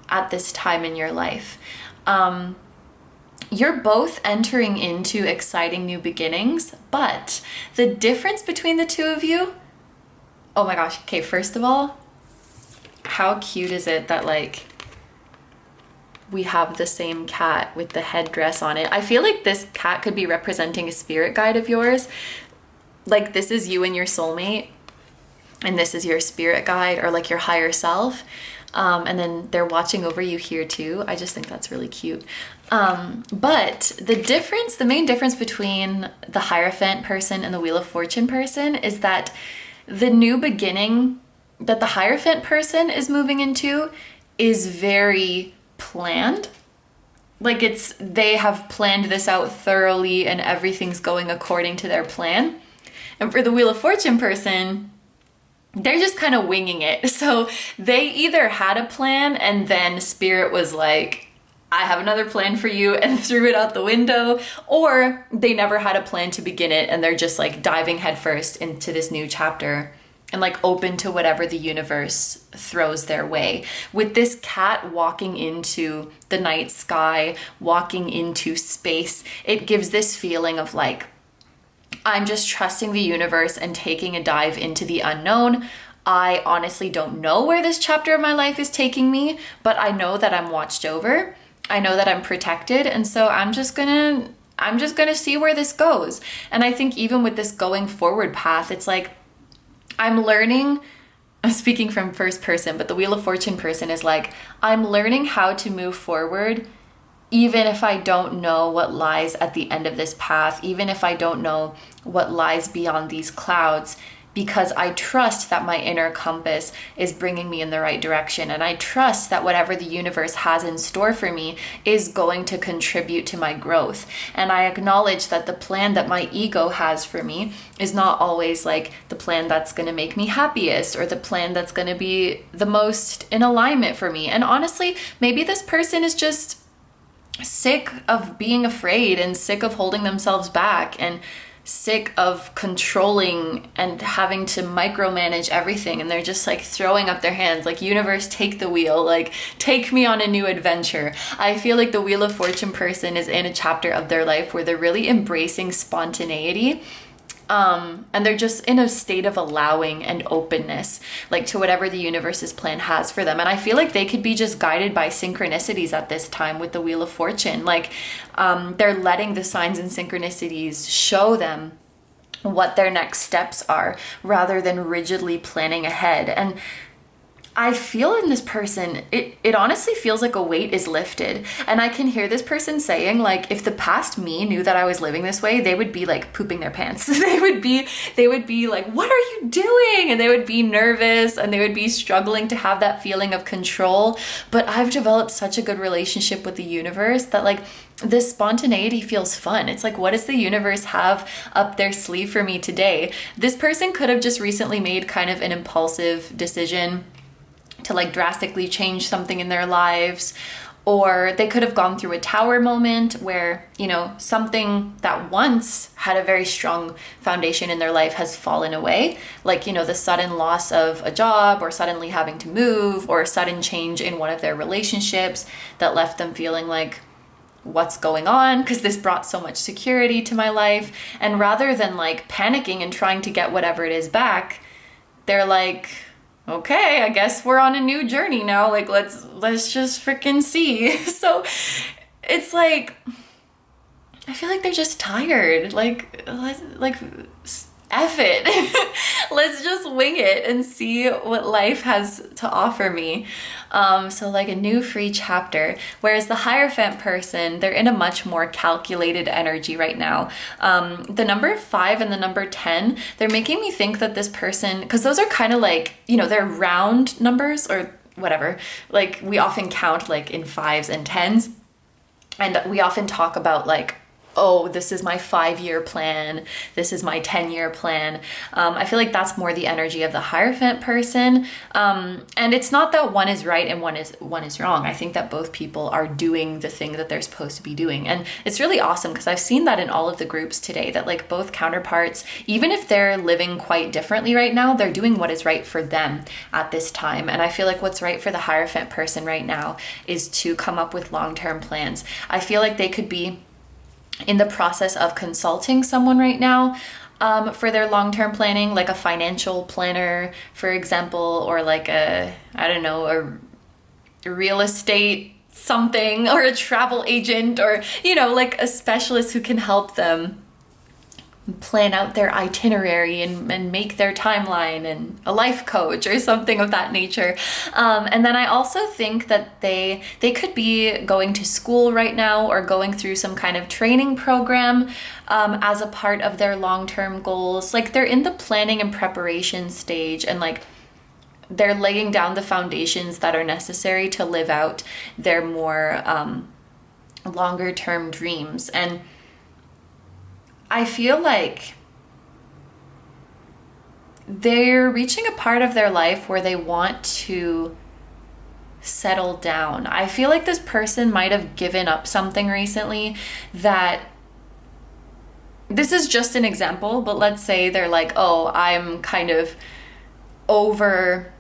at this time in your life. You're both entering into exciting new beginnings, but the difference between the two of you, oh my gosh. Okay, first of all, how cute is it that like we have the same cat with the headdress on it? I feel like this cat could be representing a spirit guide of yours. Like this is you and your soulmate, and this is your spirit guide or like your higher self. And then they're watching over you here too. I just think that's really cute. But the main difference between the Hierophant person and the Wheel of Fortune person is that the new beginning that the Hierophant person is moving into is very planned. Like they have planned this out thoroughly and everything's going according to their plan. And for the Wheel of Fortune person, they're just kind of winging it. So they either had a plan and then Spirit was like, I have another plan for you, and threw it out the window, or they never had a plan to begin it and they're just like diving headfirst into this new chapter and like open to whatever the universe throws their way. With this cat walking into the night sky, walking into space, it gives this feeling of like, I'm just trusting the universe and taking a dive into the unknown. I honestly don't know where this chapter of my life is taking me, but I know that I'm watched over. I know that I'm protected. And so I'm just gonna see where this goes. And I think even with this going forward path, it's like, I'm speaking from first person, but the Wheel of Fortune person is like, I'm learning how to move forward even if I don't know what lies at the end of this path, even if I don't know what lies beyond these clouds, because I trust that my inner compass is bringing me in the right direction. And I trust that whatever the universe has in store for me is going to contribute to my growth. And I acknowledge that the plan that my ego has for me is not always like the plan that's going to make me happiest or the plan that's going to be the most in alignment for me. And honestly, maybe this person is just sick of being afraid and sick of holding themselves back and sick of controlling and having to micromanage everything, and they're just like throwing up their hands like, universe, take the wheel, like take me on a new adventure. I feel like the Wheel of Fortune person is in a chapter of their life where they're really embracing spontaneity. And they're just in a state of allowing and openness, like to whatever the universe's plan has for them. And I feel like they could be just guided by synchronicities at this time with the Wheel of Fortune. Like, they're letting the signs and synchronicities show them what their next steps are rather than rigidly planning ahead. And I feel in this person, it honestly feels like a weight is lifted. And I can hear this person saying, like, if the past me knew that I was living this way, they would be like pooping their pants. They would be like, what are you doing? And they would be nervous and they would be struggling to have that feeling of control. But I've developed such a good relationship with the universe that like this spontaneity feels fun. It's like, what does the universe have up their sleeve for me today? This person could have just recently made kind of an impulsive decision to like drastically change something in their lives, or they could have gone through a tower moment where, you know, something that once had a very strong foundation in their life has fallen away, like, you know, the sudden loss of a job or suddenly having to move or a sudden change in one of their relationships that left them feeling like, what's going on? Because this brought so much security to my life. And rather than like panicking and trying to get whatever it is back, they're like, okay, I guess we're on a new journey now. Like, let's just freaking see. So it's like, I feel like they're just tired. Like, F it. Let's just wing it and see what life has to offer me. So like a new free chapter. Whereas the Hierophant person, they're in a much more calculated energy right now. The number 5 and the number 10, they're making me think that this person, because those are kind of like, you know, they're round numbers, or whatever, like we often count like in 5s and 10s, and we often talk about like, oh, this is my 5-year plan, this is my 10-year plan. I feel like that's more the energy of the Hierophant person. And it's not that one is right and one is wrong. I think that both people are doing the thing that they're supposed to be doing. And it's really awesome because I've seen that in all of the groups today, that like both counterparts, even if they're living quite differently right now, they're doing what is right for them at this time. And I feel like what's right for the Hierophant person right now is to come up with long-term plans. I feel like they could be in the process of consulting someone right now for their long-term planning, like a financial planner, for example, or like a real estate something, or a travel agent, or, you know, like a specialist who can help them plan out their itinerary and make their timeline, and a life coach or something of that nature. And then I also think that they could be going to school right now or going through some kind of training program as a part of their long-term goals. Like they're in the planning and preparation stage, and like they're laying down the foundations that are necessary to live out their more longer-term dreams. And I feel like they're reaching a part of their life where they want to settle down. I feel like this person might have given up something recently that, this is just an example, but let's say they're like, oh, I'm kind of over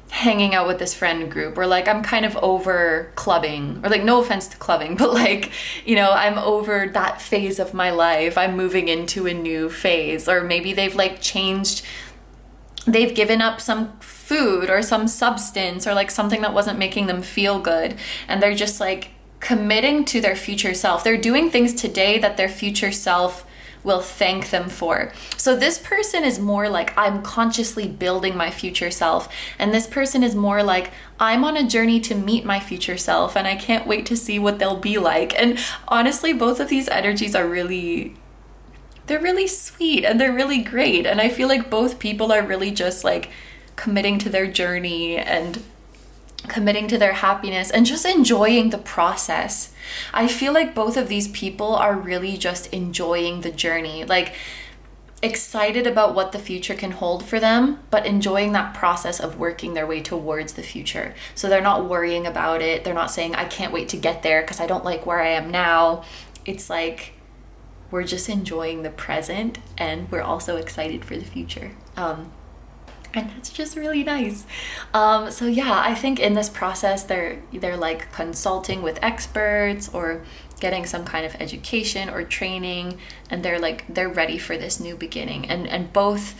hanging out with this friend group, or like I'm kind of over clubbing, or like, no offense to clubbing, but like, you know, I'm over that phase of my life, I'm moving into a new phase. Or maybe they've like changed, they've given up some food or some substance, or like something that wasn't making them feel good, and they're just like committing to their future self. They're doing things today that their future self will thank them for. So this person is more like, I'm consciously building my future self. And this person is more like, I'm on a journey to meet my future self, and I can't wait to see what they'll be like. And honestly, both of these energies are they're really sweet and they're really great. And I feel like both people are really just like committing to their journey and committing to their happiness and just enjoying the process. I feel like both of these people are really just enjoying the journey, like excited about what the future can hold for them, but enjoying that process of working their way towards the future. So they're not worrying about it. They're not saying, I can't wait to get there because I don't like where I am now. It's like, we're just enjoying the present, and we're also excited for the future. And that's just really nice. So yeah, I think in this process, they're like consulting with experts or getting some kind of education or training, and they're ready for this new beginning. And both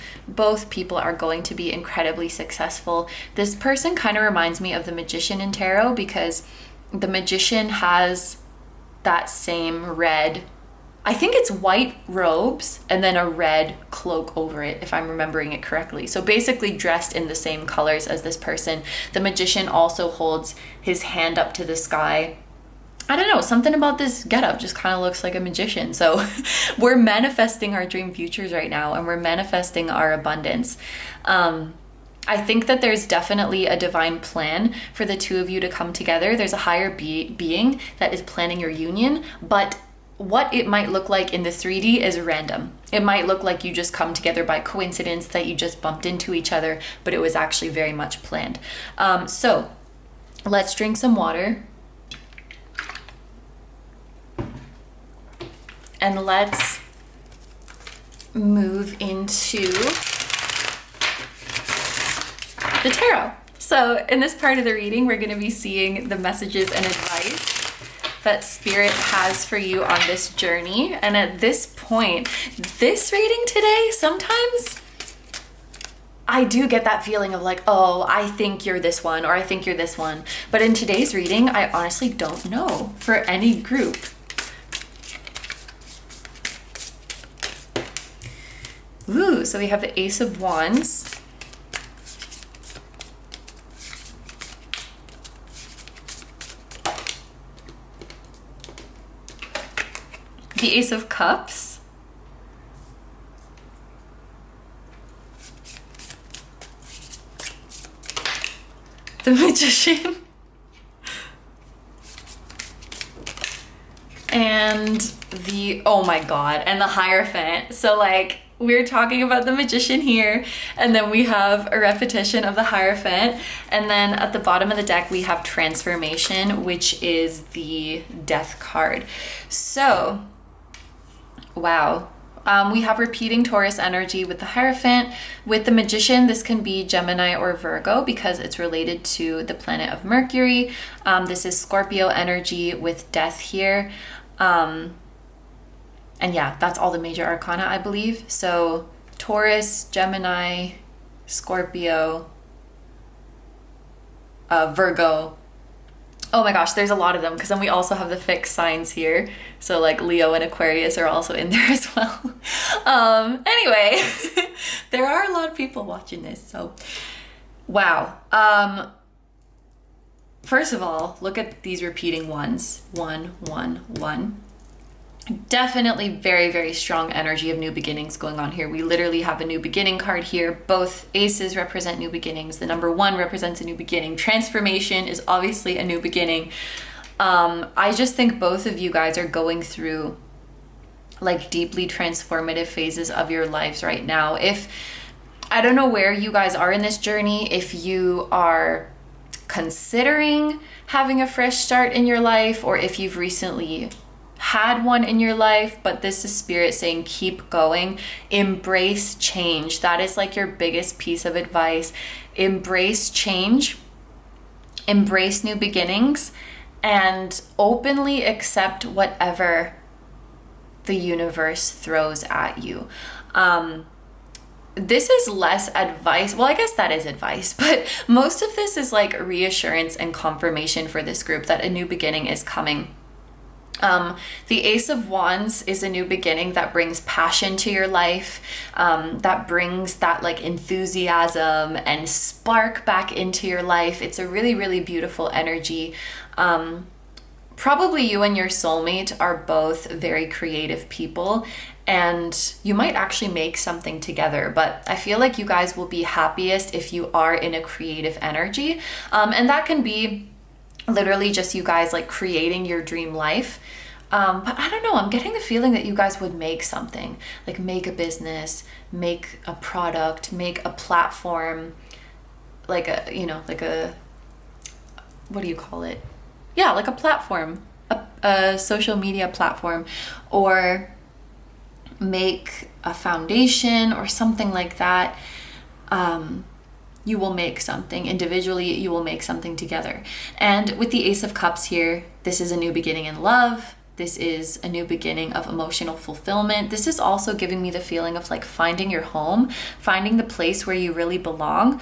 people are going to be incredibly successful. This person kind of reminds me of the Magician in tarot, because the Magician has that same red, I think it's white robes and then a red cloak over it, if I'm remembering it correctly. So basically dressed in the same colors as this person. The Magician also holds his hand up to the sky. I don't know, something about this getup just kind of looks like a magician. So we're manifesting our dream futures right now, and we're manifesting our abundance. I think that there's definitely a divine plan for the two of you to come together. There's a higher being that is planning your union, but what it might look like in the 3D is random. It might look like you just come together by coincidence, that you just bumped into each other, but it was actually very much planned. So let's drink some water. And let's move into the tarot. So in this part of the reading, we're going to be seeing the messages and advice that Spirit has for you on this journey. And at this point, this reading today, sometimes I do get that feeling of like, oh, I think you're this one, or I think you're this one. But in today's reading, I honestly don't know for any group. Ooh, so we have the Ace of Wands. The Ace of Cups. the Magician, and the, oh my god, and the Hierophant. So like, we're talking about the Magician here, and then we have a repetition of the Hierophant, and then at the bottom of the deck we have Transformation, which is the Death card. So, wow. We have repeating Taurus energy with the Hierophant. With the Magician, this can be Gemini or Virgo because it's related to the planet of Mercury. This is Scorpio energy with Death here. And yeah, that's all the major arcana, I believe. So Taurus, Gemini, Scorpio, Virgo. Oh my gosh, there's a lot of them, because then we also have the fixed signs here. So like Leo and Aquarius are also in there as well. Anyway, there are a lot of people watching this, so wow. First of all, look at these repeating ones. 1, 1, 1. Definitely very, very strong energy of new beginnings going on here. We literally have a new beginning card here. Both aces represent new beginnings. The number 1 represents a new beginning. Transformation is obviously a new beginning. I just think both of you guys are going through like deeply transformative phases of your lives right now. If, I don't know where you guys are in this journey, if you are considering having a fresh start in your life, or if you've recently had one in your life, but this is Spirit saying keep going, embrace change. That is like your biggest piece of advice. Embrace change, embrace new beginnings, and openly accept whatever the universe throws at you. This is less advice. Well, I guess that is advice, but most of this is like reassurance and confirmation for this group that a new beginning is coming. The Ace of Wands is a new beginning that brings passion to your life, that brings that like enthusiasm and spark back into your life. It's a really, really beautiful energy. Probably you and your soulmate are both very creative people, and you might actually make something together, but I feel like you guys will be happiest if you are in a creative energy. And that can be literally just you guys like creating your dream life. But I don't know, I'm getting the feeling that you guys would make something, like make a business, make a product, make a platform, like a, you know, like a, what do you call it? Yeah, like a platform, a social media platform, or make a foundation or something like that. You will make something individually, you will make something together. And with the Ace of Cups here, this is a new beginning in love. This is a new beginning of emotional fulfillment. This is also giving me the feeling of like finding your home, finding the place where you really belong.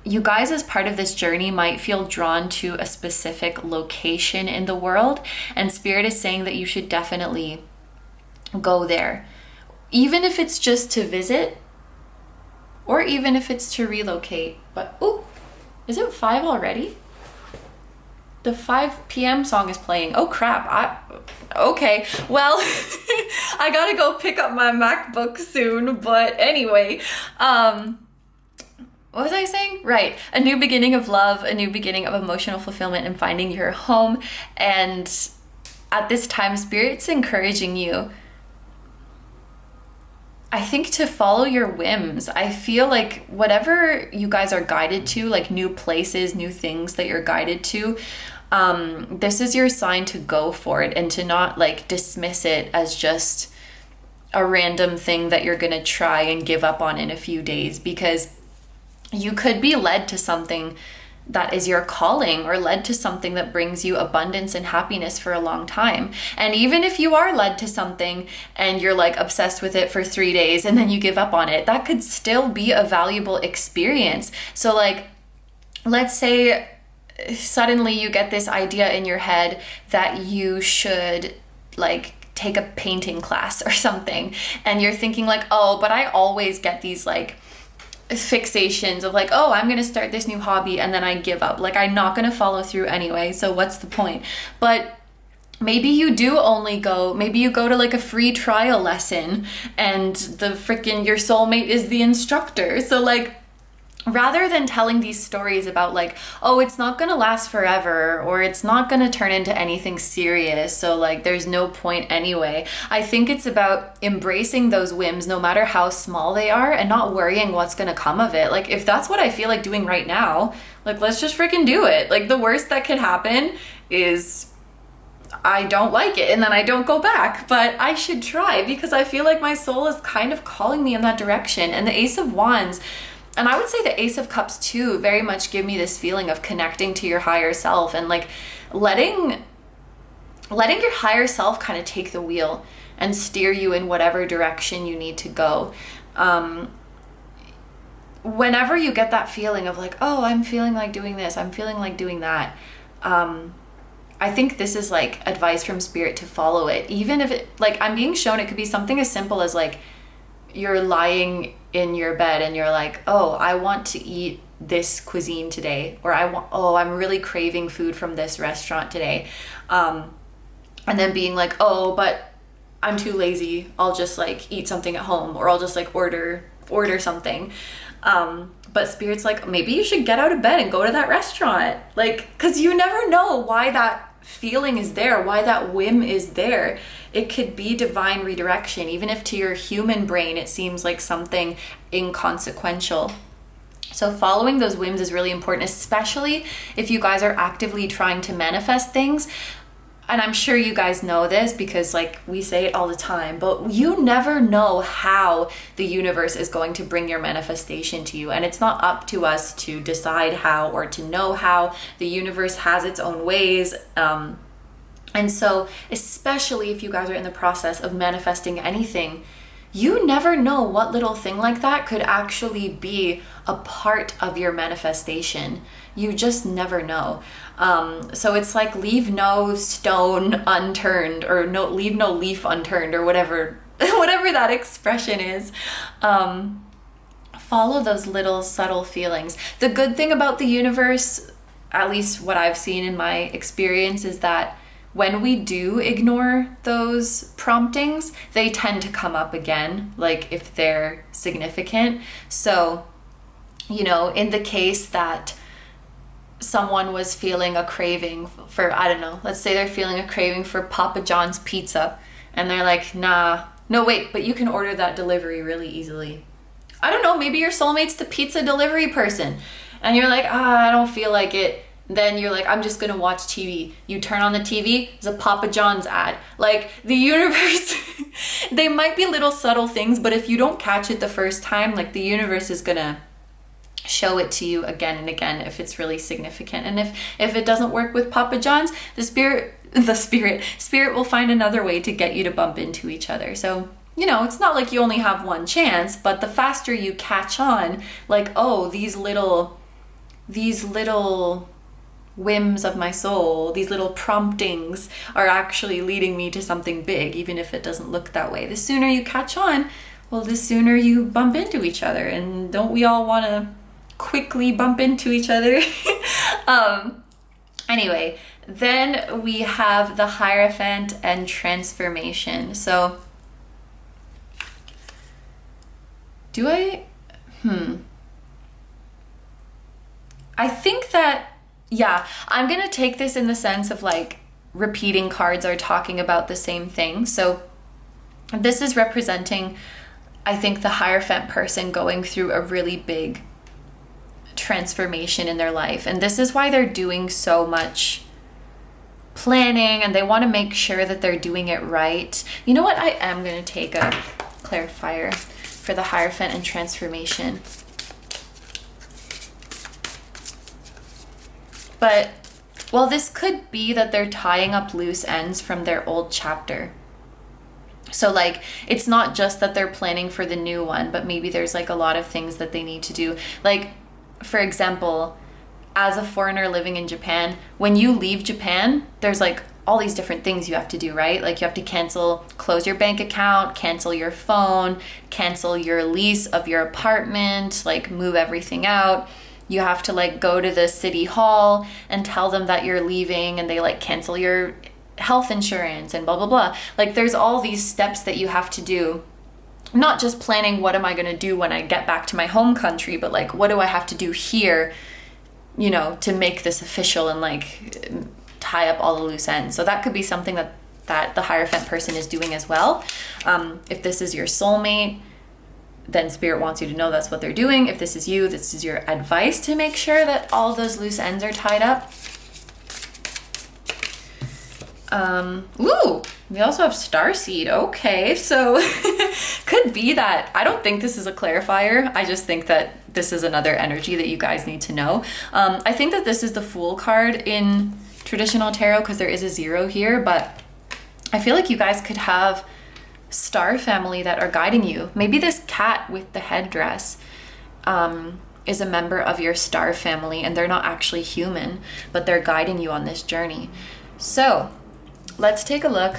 You guys, as part of this journey, might feel drawn to a specific location in the world, and Spirit is saying that you should definitely go there. Even if it's just to visit, or even if it's to relocate. But, oh, is it 5 already? The 5 p.m. song is playing. Oh crap, okay. Well, I gotta go pick up my MacBook soon, but anyway, what was I saying? Right, a new beginning of love, a new beginning of emotional fulfillment and finding your home. And at this time, Spirit's encouraging you, I think, to follow your whims. I feel like whatever you guys are guided to, like new places, new things that you're guided to, this is your sign to go for it and to not like dismiss it as just a random thing that you're gonna try and give up on in a few days, because you could be led to something that is your calling, or led to something that brings you abundance and happiness for a long time. And even if you are led to something and you're like obsessed with it for 3 days and then you give up on it, that could still be a valuable experience. So like, let's say suddenly you get this idea in your head that you should like take a painting class or something, and you're thinking like, oh, but I always get these like fixations of like, oh, I'm gonna start this new hobby and then I give up, like I'm not gonna follow through anyway, so what's the point? But maybe you do only go, maybe you go to like a free trial lesson and the freaking your soulmate is the instructor. So like, rather than telling these stories about like, oh, it's not going to last forever, or it's not going to turn into anything serious, so like there's no point anyway. I think it's about embracing those whims no matter how small they are and not worrying what's going to come of it. Like if that's what I feel like doing right now, like let's just freaking do it. Like the worst that could happen is I don't like it and then I don't go back, but I should try because I feel like my soul is kind of calling me in that direction. And the Ace of Wands, and I would say the Ace of Cups too, very much give me this feeling of connecting to your higher self and like letting your higher self kind of take the wheel and steer you in whatever direction you need to go. Whenever you get that feeling of like, oh, I'm feeling like doing this, I'm feeling like doing that, I think this is like advice from spirit to follow it. Even if it, like I'm being shown, it could be something as simple as like you're lying in your bed and you're like, oh, I want to eat this cuisine today, or I'm really craving food from this restaurant today. And then being like, oh, but I'm too lazy, I'll just like eat something at home, or I'll just like order something. But spirit's like, maybe you should get out of bed and go to that restaurant. Like, cause you never know why that feeling is there, why that whim is there. It could be divine redirection, even if to your human brain it seems like something inconsequential. So following those whims is really important, especially if you guys are actively trying to manifest things. And I'm sure you guys know this because like we say it all the time, but you never know how the universe is going to bring your manifestation to you. And it's not up to us to decide how or to know how. The universe has its own ways. And so especially if you guys are in the process of manifesting anything, you never know what little thing like that could actually be a part of your manifestation. You just never know. So it's like leave no stone unturned, or leave no leaf unturned, or whatever that expression is. Follow those little subtle feelings. The good thing about the universe, at least what I've seen in my experience, is that when we do ignore those promptings, they tend to come up again, like if they're significant. So, you know, in the case that someone was feeling a craving for, I don't know, let's say they're feeling a craving for Papa John's pizza, and they're like, no, wait, but you can order that delivery really easily. I don't know, maybe your soulmate's the pizza delivery person, and you're like, I don't feel like it. Then you're like, I'm just gonna watch TV. You turn on the TV, there's a Papa John's ad. Like the universe, they might be little subtle things, but if you don't catch it the first time, like the universe is gonna show it to you again and again if it's really significant. And if it doesn't work with Papa John's, the spirit will find another way to get you to bump into each other. So, you know, it's not like you only have one chance, but the faster you catch on, like, oh, these little whims of my soul, these little promptings are actually leading me to something big, even if it doesn't look that way. The sooner you catch on, well, the sooner you bump into each other. And don't we all want to quickly bump into each other? Anyway, then we have the Hierophant and transformation. So I think that, yeah, I'm going to take this in the sense of like repeating cards are talking about the same thing. So this is representing, I think, the Hierophant person going through a really big transformation in their life. And this is why they're doing so much planning, and they want to make sure that they're doing it right. You know what? I am going to take a clarifier for the Hierophant and transformation. But, well, this could be that they're tying up loose ends from their old chapter. So, like, it's not just that they're planning for the new one, but maybe there's, like, a lot of things that they need to do. Like, for example, as a foreigner living in Japan, when you leave Japan, there's, like, all these different things you have to do, right? Like, you have to close your bank account, cancel your phone, cancel your lease of your apartment, like, move everything out. You have to like go to the city hall and tell them that you're leaving, and they like cancel your health insurance and blah, blah, blah. Like there's all these steps that you have to do not just planning what am I going to do when I get back to my home country, but like, what do I have to do here, you know, to make this official and like tie up all the loose ends. So that could be something that the Hierophant person is doing as well. If this is your soulmate, then Spirit wants you to know that's what they're doing. If this is you, this is your advice to make sure that all those loose ends are tied up. Ooh, we also have Starseed. Okay, so could be that. I don't think this is a clarifier. I just think that this is another energy that you guys need to know. I think that this is the Fool card in traditional tarot because there is a 0 here, but I feel like you guys could have star family that are guiding you. Maybe this cat with the headdress is a member of your star family and they're not actually human, but they're guiding you on this journey. So let's take a look.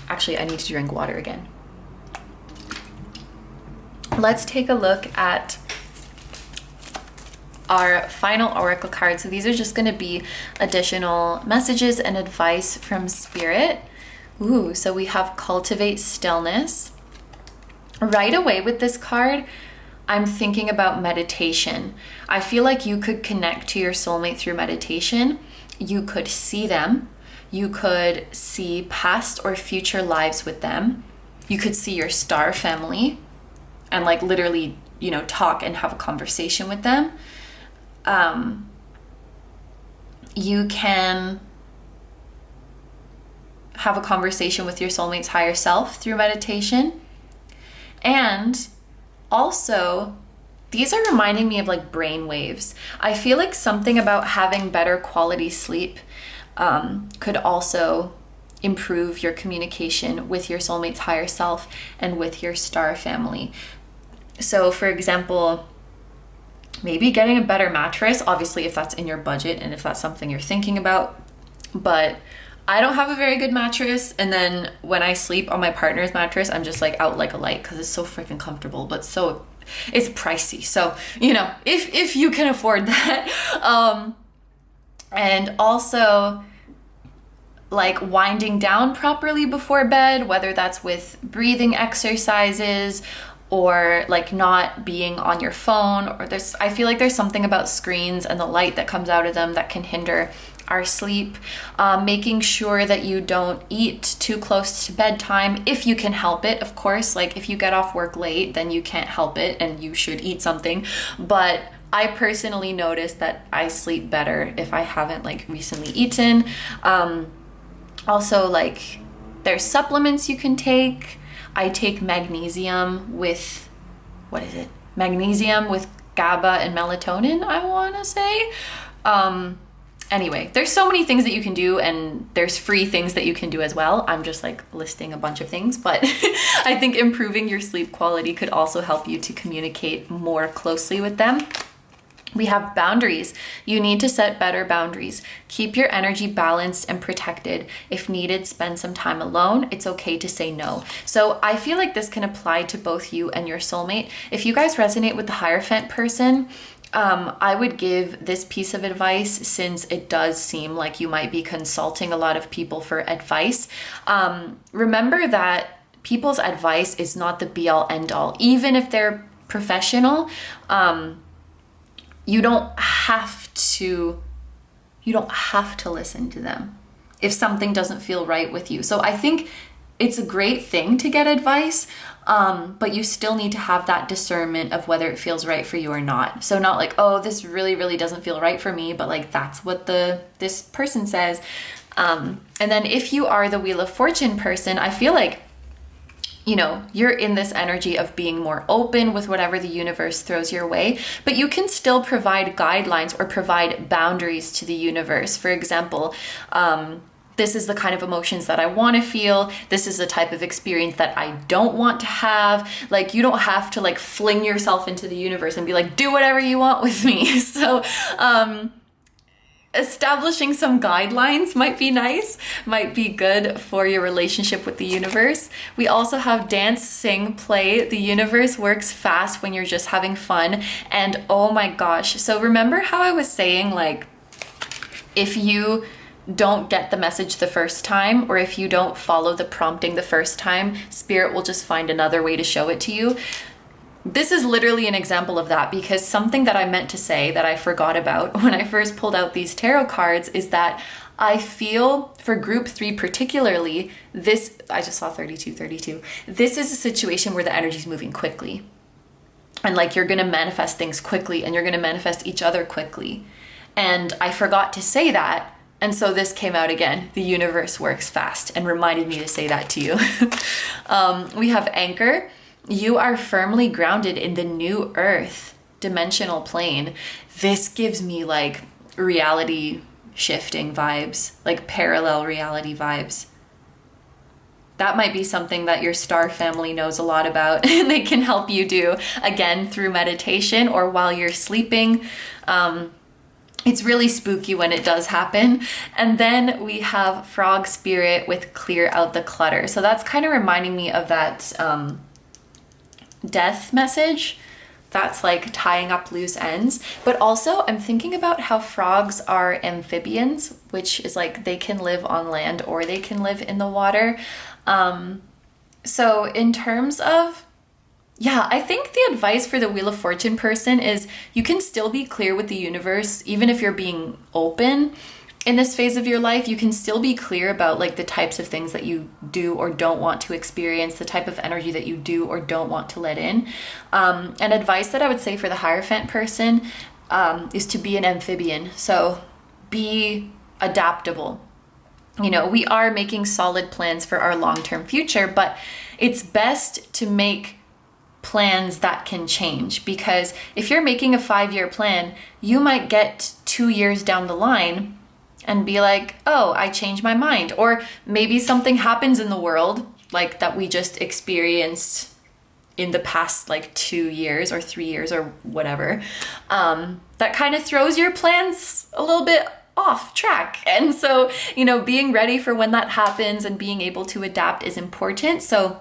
Actually, I need to drink water again. Let's take a look at our final oracle card. So these are just going to be additional messages and advice from Spirit. Ooh, so we have Cultivate Stillness. Right away with this card, I'm thinking about meditation. I feel like you could connect to your soulmate through meditation. You could see them. You could see past or future lives with them. You could see your star family and like literally, you know, talk and have a conversation with them. You can have a conversation with your soulmate's higher self through meditation. And also, these are reminding me of like brain waves. I feel like something about having better quality sleep could also improve your communication with your soulmate's higher self and with your star family. So for example, maybe getting a better mattress, obviously if that's in your budget and if that's something you're thinking about. But I don't have a very good mattress, and then when I sleep on my partner's mattress, I'm just like out like a light because it's so freaking comfortable, but so it's pricey. So, you know, if you can afford that. And also like winding down properly before bed, whether that's with breathing exercises or like not being on your phone, or I feel like there's something about screens and the light that comes out of them that can hinder our sleep. Making sure that you don't eat too close to bedtime if you can help it. Of course, like if you get off work late, then you can't help it and you should eat something. But I personally noticed that I sleep better if I haven't like recently eaten. Also, like there's supplements you can take. I take magnesium with, what is it? Magnesium with GABA and melatonin, I want to say. Anyway, there's so many things that you can do, and there's free things that you can do as well. I'm just like listing a bunch of things, but I think improving your sleep quality could also help you to communicate more closely with them. We have boundaries. You need to set better boundaries. Keep your energy balanced and protected. If needed, spend some time alone. It's okay to say no. So I feel like this can apply to both you and your soulmate. If you guys resonate with the Hierophant person, I would give this piece of advice, since it does seem like you might be consulting a lot of people for advice. Remember that people's advice is not the be all end all. Even if they're professional, you don't have to listen to them if something doesn't feel right with you. So I think it's a great thing to get advice, but you still need to have that discernment of whether it feels right for you or not. So not like, oh, this really, really doesn't feel right for me, but like that's what this person says. And then if you are the Wheel of Fortune person, I feel like, you know, you're in this energy of being more open with whatever the universe throws your way, but you can still provide guidelines or provide boundaries to the universe. For example, this is the kind of emotions that I want to feel. This is the type of experience that I don't want to have. Like, you don't have to like fling yourself into the universe and be like, do whatever you want with me. So, establishing some guidelines might be nice, might be good for your relationship with the universe. We also have dance, sing, play. The universe works fast when you're just having fun. And oh my gosh. So remember how I was saying, like, if you don't get the message the first time, or if you don't follow the prompting the first time, Spirit will just find another way to show it to you. This is literally an example of that, because something that I meant to say that I forgot about when I first pulled out these tarot cards is that I feel for group 3 particularly, this, I just saw 32, this is a situation where the energy is moving quickly. And like you're gonna manifest things quickly, and you're gonna manifest each other quickly. And I forgot to say that. And so this came out again. The universe works fast and reminded me to say that to you. We have Anchor. You are firmly grounded in the new earth dimensional plane. This gives me like reality shifting vibes, like parallel reality vibes. That might be something that your star family knows a lot about and they can help you do, again, through meditation or while you're sleeping. It's really spooky when it does happen. And then we have Frog Spirit with Clear Out the Clutter. So that's kind of reminding me of that death message. That's like tying up loose ends. But also I'm thinking about how frogs are amphibians, which is like they can live on land or they can live in the water. So in terms of, yeah, I think the advice for the Wheel of Fortune person is you can still be clear with the universe, even if you're being open in this phase of your life. You can still be clear about like the types of things that you do or don't want to experience, the type of energy that you do or don't want to let in. And advice that I would say for the Hierophant person is to be an amphibian. So be adaptable. You know, we are making solid plans for our long-term future, but it's best to make plans that can change, because if you're making a 5-year plan, you might get 2 years down the line and be like, oh, I changed my mind. Or maybe something happens in the world like that we just experienced in the past like 2 years or 3 years or whatever, that kind of throws your plans a little bit off track. And so, you know, being ready for when that happens and being able to adapt is important. So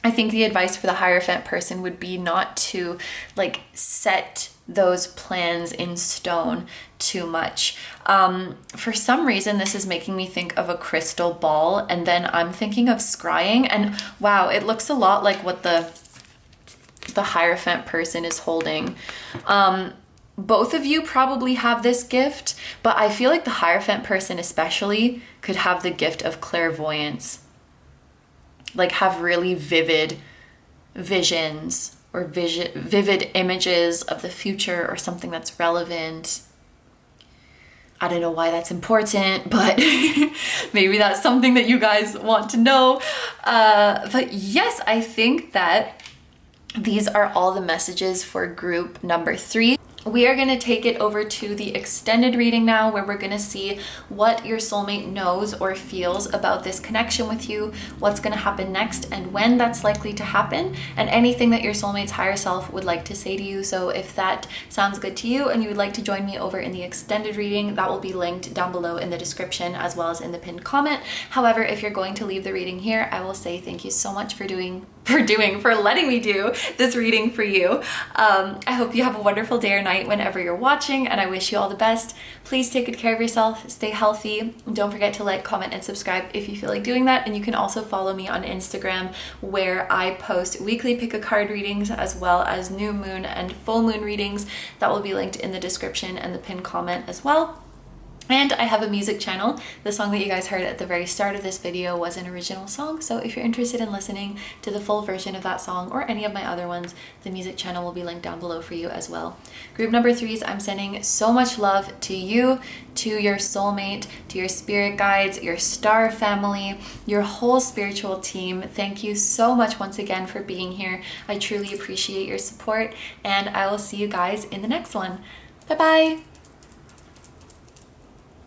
I think the advice for the Hierophant person would be not to like set those plans in stone too much. For some reason, this is making me think of a crystal ball, and then I'm thinking of scrying, and wow, it looks a lot like what the Hierophant person is holding. Both of you probably have this gift, but I feel like the Hierophant person especially could have the gift of clairvoyance. Like have really vivid visions or vivid images of the future or something that's relevant. I don't know why that's important, but maybe that's something that you guys want to know. But yes, I think that these are all the messages for group number 3. We are going to take it over to the extended reading now, where we're going to see what your soulmate knows or feels about this connection with you, what's going to happen next, and when that's likely to happen, and anything that your soulmate's higher self would like to say to you. So if that sounds good to you and you would like to join me over in the extended reading, that will be linked down below in the description as well as in the pinned comment. However, if you're going to leave the reading here, I will say thank you so much for letting me do this reading for you. I hope you have a wonderful day or night whenever you're watching, and I wish you all the best. Please take good care of yourself, stay healthy, and don't forget to like, comment, and subscribe if you feel like doing that. And you can also follow me on Instagram, where I post weekly pick a card readings as well as new moon and full moon readings. That will be linked in the description and the pinned comment as well. And I have a music channel. The song that you guys heard at the very start of this video was an original song, so if you're interested in listening to the full version of that song or any of my other ones, the music channel will be linked down below for you as well. Group number 3s, I'm sending so much love to you, to your soulmate, to your spirit guides, your star family, your whole spiritual team. Thank you so much once again for being here. I truly appreciate your support, and I will see you guys in the next one. Bye-bye!